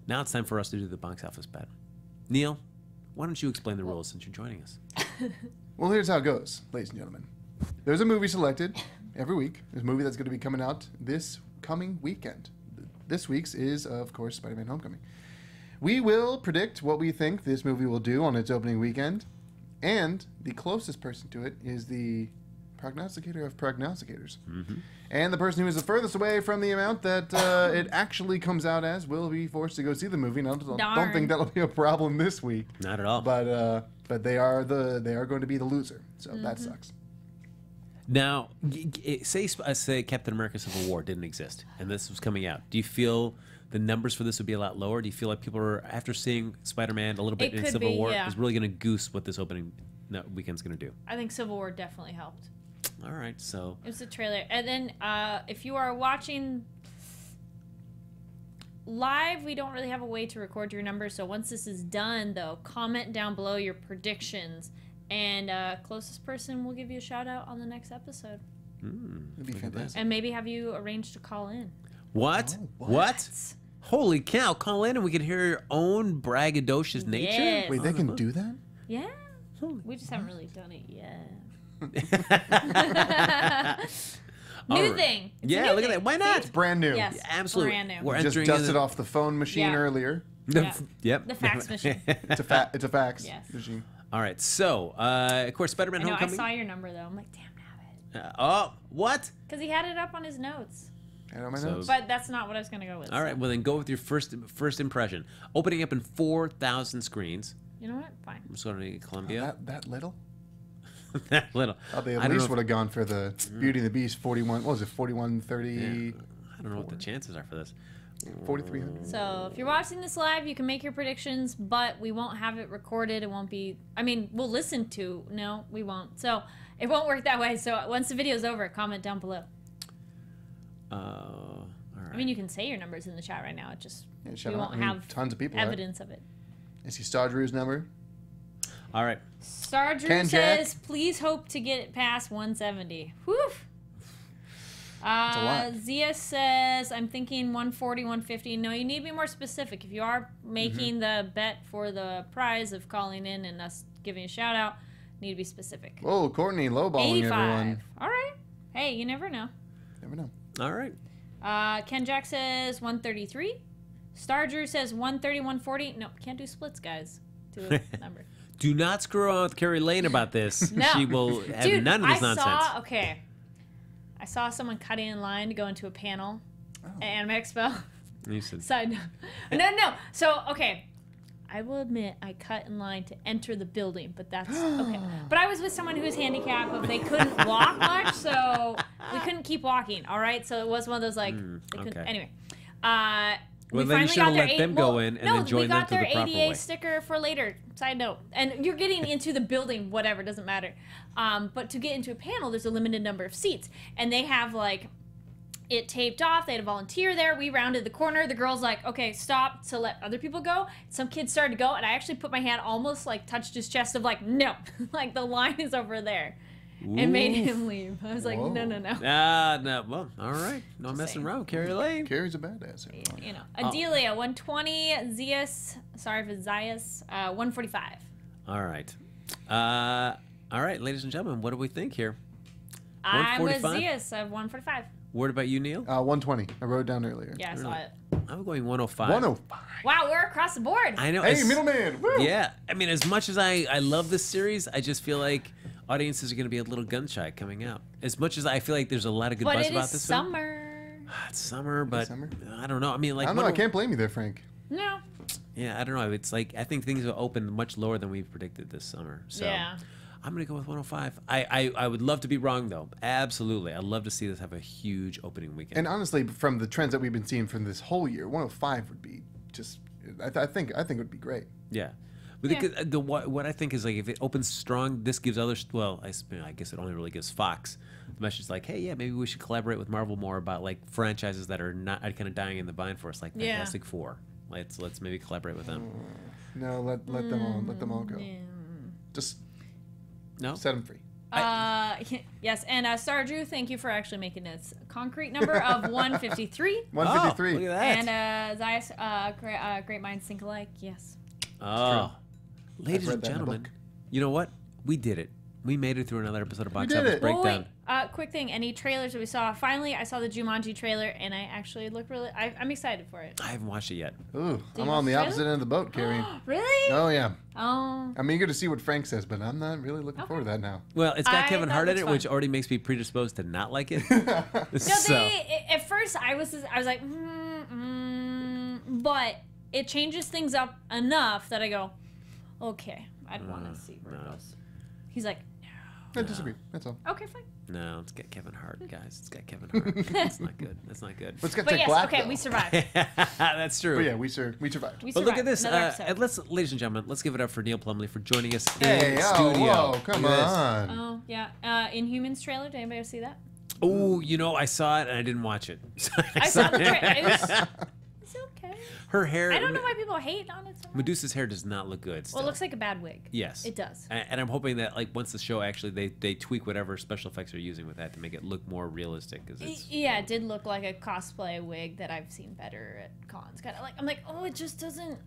now it's time for us to do the box office bet. Neil, why don't you explain the rules since you're joining us? Well, here's how it goes, ladies and gentlemen. There's a movie selected every week. There's a movie that's going to be coming out this coming weekend. This week's is, of course, Spider-Man Homecoming. We will predict what we think this movie will do on its opening weekend, and the closest person to it is the prognosticator of prognosticators. Mm-hmm. And the person who is the furthest away from the amount that it actually comes out as will be forced to go see the movie. And I don't think that'll be a problem this week. Not at all. But they are going to be the loser, so that sucks. Now, say Captain America Civil War didn't exist and this was coming out. Do you feel the numbers for this would be a lot lower? Do you feel like people are, after seeing Spider-Man a little bit in Civil War, is really going to goose what this opening weekend's going to do? I think Civil War definitely helped. All right, so... It was a trailer. And then if you are watching live, we don't really have a way to record your numbers. So once this is done, though, comment down below your predictions. And closest person will give you a shout out on the next episode. That'd be fantastic. And maybe have you arranged to call in. What? Oh, What? Holy cow, call in and we can hear your own braggadocious nature? Yes. Wait, they can do that? Yeah. We just haven't really done it yet. New thing. It's a Yeah, new look at thing. that. Why not? It's brand new. Yes. Absolutely. Brand new. We're Just entering dusted the- off the phone machine Yeah. earlier. Yeah. Yep. The fax machine. It's a fax Yes. machine. All right, so, of course, Spider-Man I know, I Homecoming. saw your number, though. I'm like, damn, nabbit. Oh, what? Because he had it up on his notes. I know my So- notes. But that's not what I was going to go with. All right, well then go with your first impression. Opening up in 4,000 screens. You know what? Fine. I'm just going to Columbia. That little? That little. They I at don't least know would have gone for the Beauty and the Beast 41. What was it? 4130. if- I don't know what the chances are for this. 4300. So if you're watching this live, you can make your predictions, but we won't have it recorded. It won't be... I mean, we'll listen to... No, we won't. So it won't work that way. So once the video's over, comment down below. All right. I mean, you can say your numbers in the chat right now. It just... Yeah, we shut up. won't I mean, have tons of people. evidence of it. I see Star Drew's number. All right. Star Drew Ken says, please hope to get it past 170. Whew. a lot. Zia says, I'm thinking 140, 150. No, you need to be more specific. If you are making the bet for the prize of calling in and us giving a shout out, you need to be specific. Whoa, Courtney lowballing 85. everyone. All right. Hey, you never know. Never know. All right. Ken Jack says 133. Star Drew says 130, 140. No, can't do splits, guys. Do a number. Do not screw on with Kari Lane about this. No. She will have Dude, none of this nonsense. I saw someone cutting in line to go into a panel at Anime Expo. You said, Side note. No. So, okay. I will admit I cut in line to enter the building, but that's okay. But I was with someone who was handicapped, but they couldn't walk much, so we couldn't keep walking. All right, so it was one of those like they couldn't. okay. Anyway, Well, we then you finally should got have their let them go in and then join them to the proper we got their ADA way. sticker for later. Side note, and you're getting into the building, whatever, doesn't matter. But to get into a panel, there's a limited number of seats, and they have like it taped off. They had a volunteer there. We rounded the corner. The girl's like, okay, stop to let other people go. Some kids started to go, and I actually put my hand almost like touched his chest of like, no, like the line is over there. And made him leave. I was like, Whoa. no. No. Well, all right. No messing saying. around with Kari Lane. Kari's a badass. You know, Adelia, 120, Zias, sorry for Zias, 145. All right. All right, ladies and gentlemen, what do we think here? I'm with 145? Zias of 145. What about you, Neil? 120. I wrote it down earlier. Yeah, I saw it. I'm going 105. 105. Wow, we're across the board. I know. Hey, middleman. Woo! Yeah. I mean, as much as I love this series, I just feel like audiences are going to be a little gun shy coming out. As much as I feel like there's a lot of good But buzz it about is this film. summer. It's summer, but summer? I don't know. I mean, like, I don't know. I can't blame you there, Frank. No. Yeah, I don't know. It's like I think things will open much lower than we predicted this summer. So Yeah. I'm gonna go with 105. I would love to be wrong though. Absolutely, I'd love to see this have a huge opening weekend. And honestly, from the trends that we've been seeing from this whole year, 105 would be just. I think it would be great. Yeah. But what I think is like if it opens strong, this gives others. Well, I guess it only really gives Fox the message like, hey, yeah, maybe we should collaborate with Marvel more about like franchises that are not kind of dying in the vine for us, like Fantastic Four. Let's maybe collaborate with them. No, let them all go. Just No. set them free. Yes, and Sarju, thank you for actually making this concrete number of 153. 153. Oh, look at that. And Zias, great minds think alike. Yes. Oh, ladies read and that in a gentlemen, book. you know what? We did it. We made it through another episode of Box did Office it. Breakdown. Quick thing. Any trailers that we saw? Finally, I saw the Jumanji trailer, and I actually look really. I'm excited for it. I haven't watched it yet. Ooh, you I'm watch on the the opposite trailer? end of the boat, Kari. Really? Oh yeah. Oh. I'm eager to see what Frank says, but I'm not really looking forward to that now. Well, it's got I Kevin thought Hart in it it, was which fun. already makes me predisposed to not like it. No, at first I was like, but it changes things up enough that I go, okay, I'd want to see where it goes. He's like, I disagree. That's all. okay, fine. No, it's got Kevin Hart, guys. It's got Kevin Hart. That's not good. That's not good. But it's got But Jack yes, Black. okay, though. we survived. That's true. But yeah, we survived. We But survived. look at this. Another episode. And ladies and gentlemen, let's give it up for Neil Plumley for joining us Hey, in oh, studio. whoa, come Look at this. on. Oh yeah, Inhumans trailer. Did anybody see that? Oh, you know, I saw it and I didn't watch it. I saw the trailer. It's okay. Her hair. I don't know why people hate on it so much. Medusa's hair does not look good. Still. Well, it looks like a bad wig. Yes, It does. And I'm hoping that like once the show actually they tweak whatever special effects they're using with that to make it look more realistic. Because it's Yeah, it did look like a cosplay wig that I've seen better at cons. Kind of like I'm like, oh, it just doesn't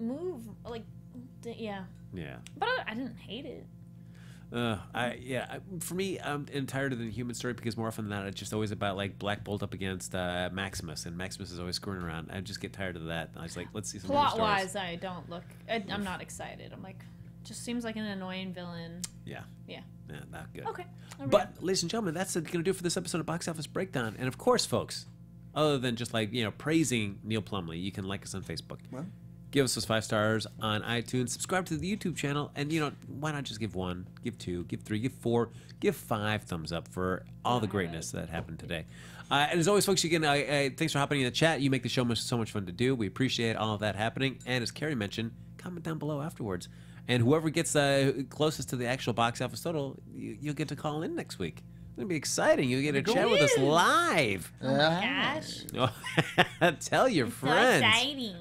move. Like, yeah. yeah. But I didn't hate it. For me, I'm tired of the human story because more often than not, it's just always about like Black Bolt up against Maximus, and Maximus is always screwing around. I just get tired of that. I was like, let's see some other stories. Plot-wise, I don't look. I'm not excited. I'm like, just seems like an annoying villain. Yeah, Yeah. not good. Okay. But ladies and gentlemen, that's going to do it for this episode of Box Office Breakdown. And of course, folks, other than just like praising Neil Plumley, you can like us on Facebook. Well. Give us those 5 stars on iTunes. Subscribe to the YouTube channel. And, why not just give 1, give 2, give 3, give 4, give 5 thumbs up for all the greatness that happened today. And as always, folks, you can thanks for hopping in the chat. You make the show so much fun to do. We appreciate all of that happening. And as Kari mentioned, comment down below afterwards. And whoever gets closest to the actual box office total, you'll get to call in next week. It's going to be exciting. You'll get to chat with us live. Oh my gosh. Tell your friends. So exciting.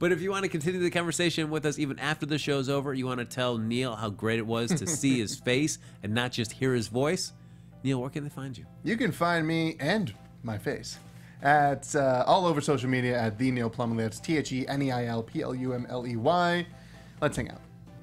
But if you want to continue the conversation with us even after the show's over, you want to tell Neil how great it was to see his face and not just hear his voice, Neil, where can they find you? You can find me and my face at all over social media at the Neil Plumley. That's TheNeilPlumley. Let's hang out.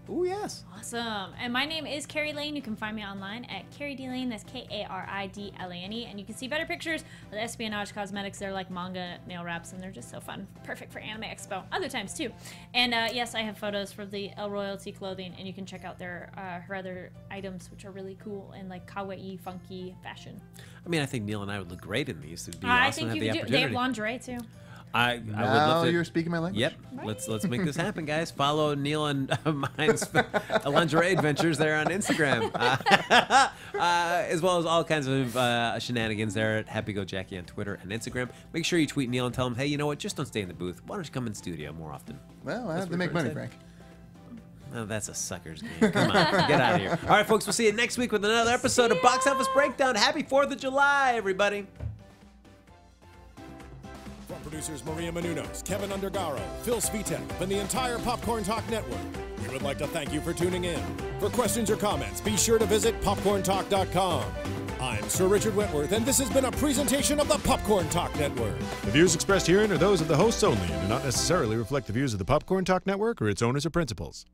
Oh, yes. Awesome. And my name is Kari Lane. You can find me online at Kari D Lane. That's KaridLane. And you can see better pictures of the espionage cosmetics. They're like manga nail wraps, and they're just so fun. Perfect for Anime Expo. Other times, too. And yes, I have photos for the El Royalty clothing, and you can check out her other items, which are really cool and like kawaii, funky fashion. I mean, I think Neil and I would look great in these. It'd be I awesome think to you have the could do. They opportunity. have lingerie, too. I would Now love to. you're speaking my language. Yep. Let's make this happen, guys. Follow Neil and mine's lingerie adventures there on Instagram, as well as all kinds of shenanigans there at Happy Go Jackie on Twitter and Instagram. Make sure you tweet Neil and tell him, hey, you know what? Just don't stay in the booth. Why don't you come in studio more often? Well, I have what to make Kurt money, said. Frank. Oh, that's a sucker's game. Come on, get out of here. All right, folks, we'll see you next week with another episode of Box Office Breakdown. Happy 4th of July, everybody. From producers Maria Menounos, Kevin Undergaro, Phil Svitek, and the entire Popcorn Talk Network, we would like to thank you for tuning in. For questions or comments, be sure to visit popcorntalk.com. I'm Sir Richard Wentworth, and this has been a presentation of the Popcorn Talk Network. The views expressed herein are those of the hosts only and do not necessarily reflect the views of the Popcorn Talk Network or its owners or principals.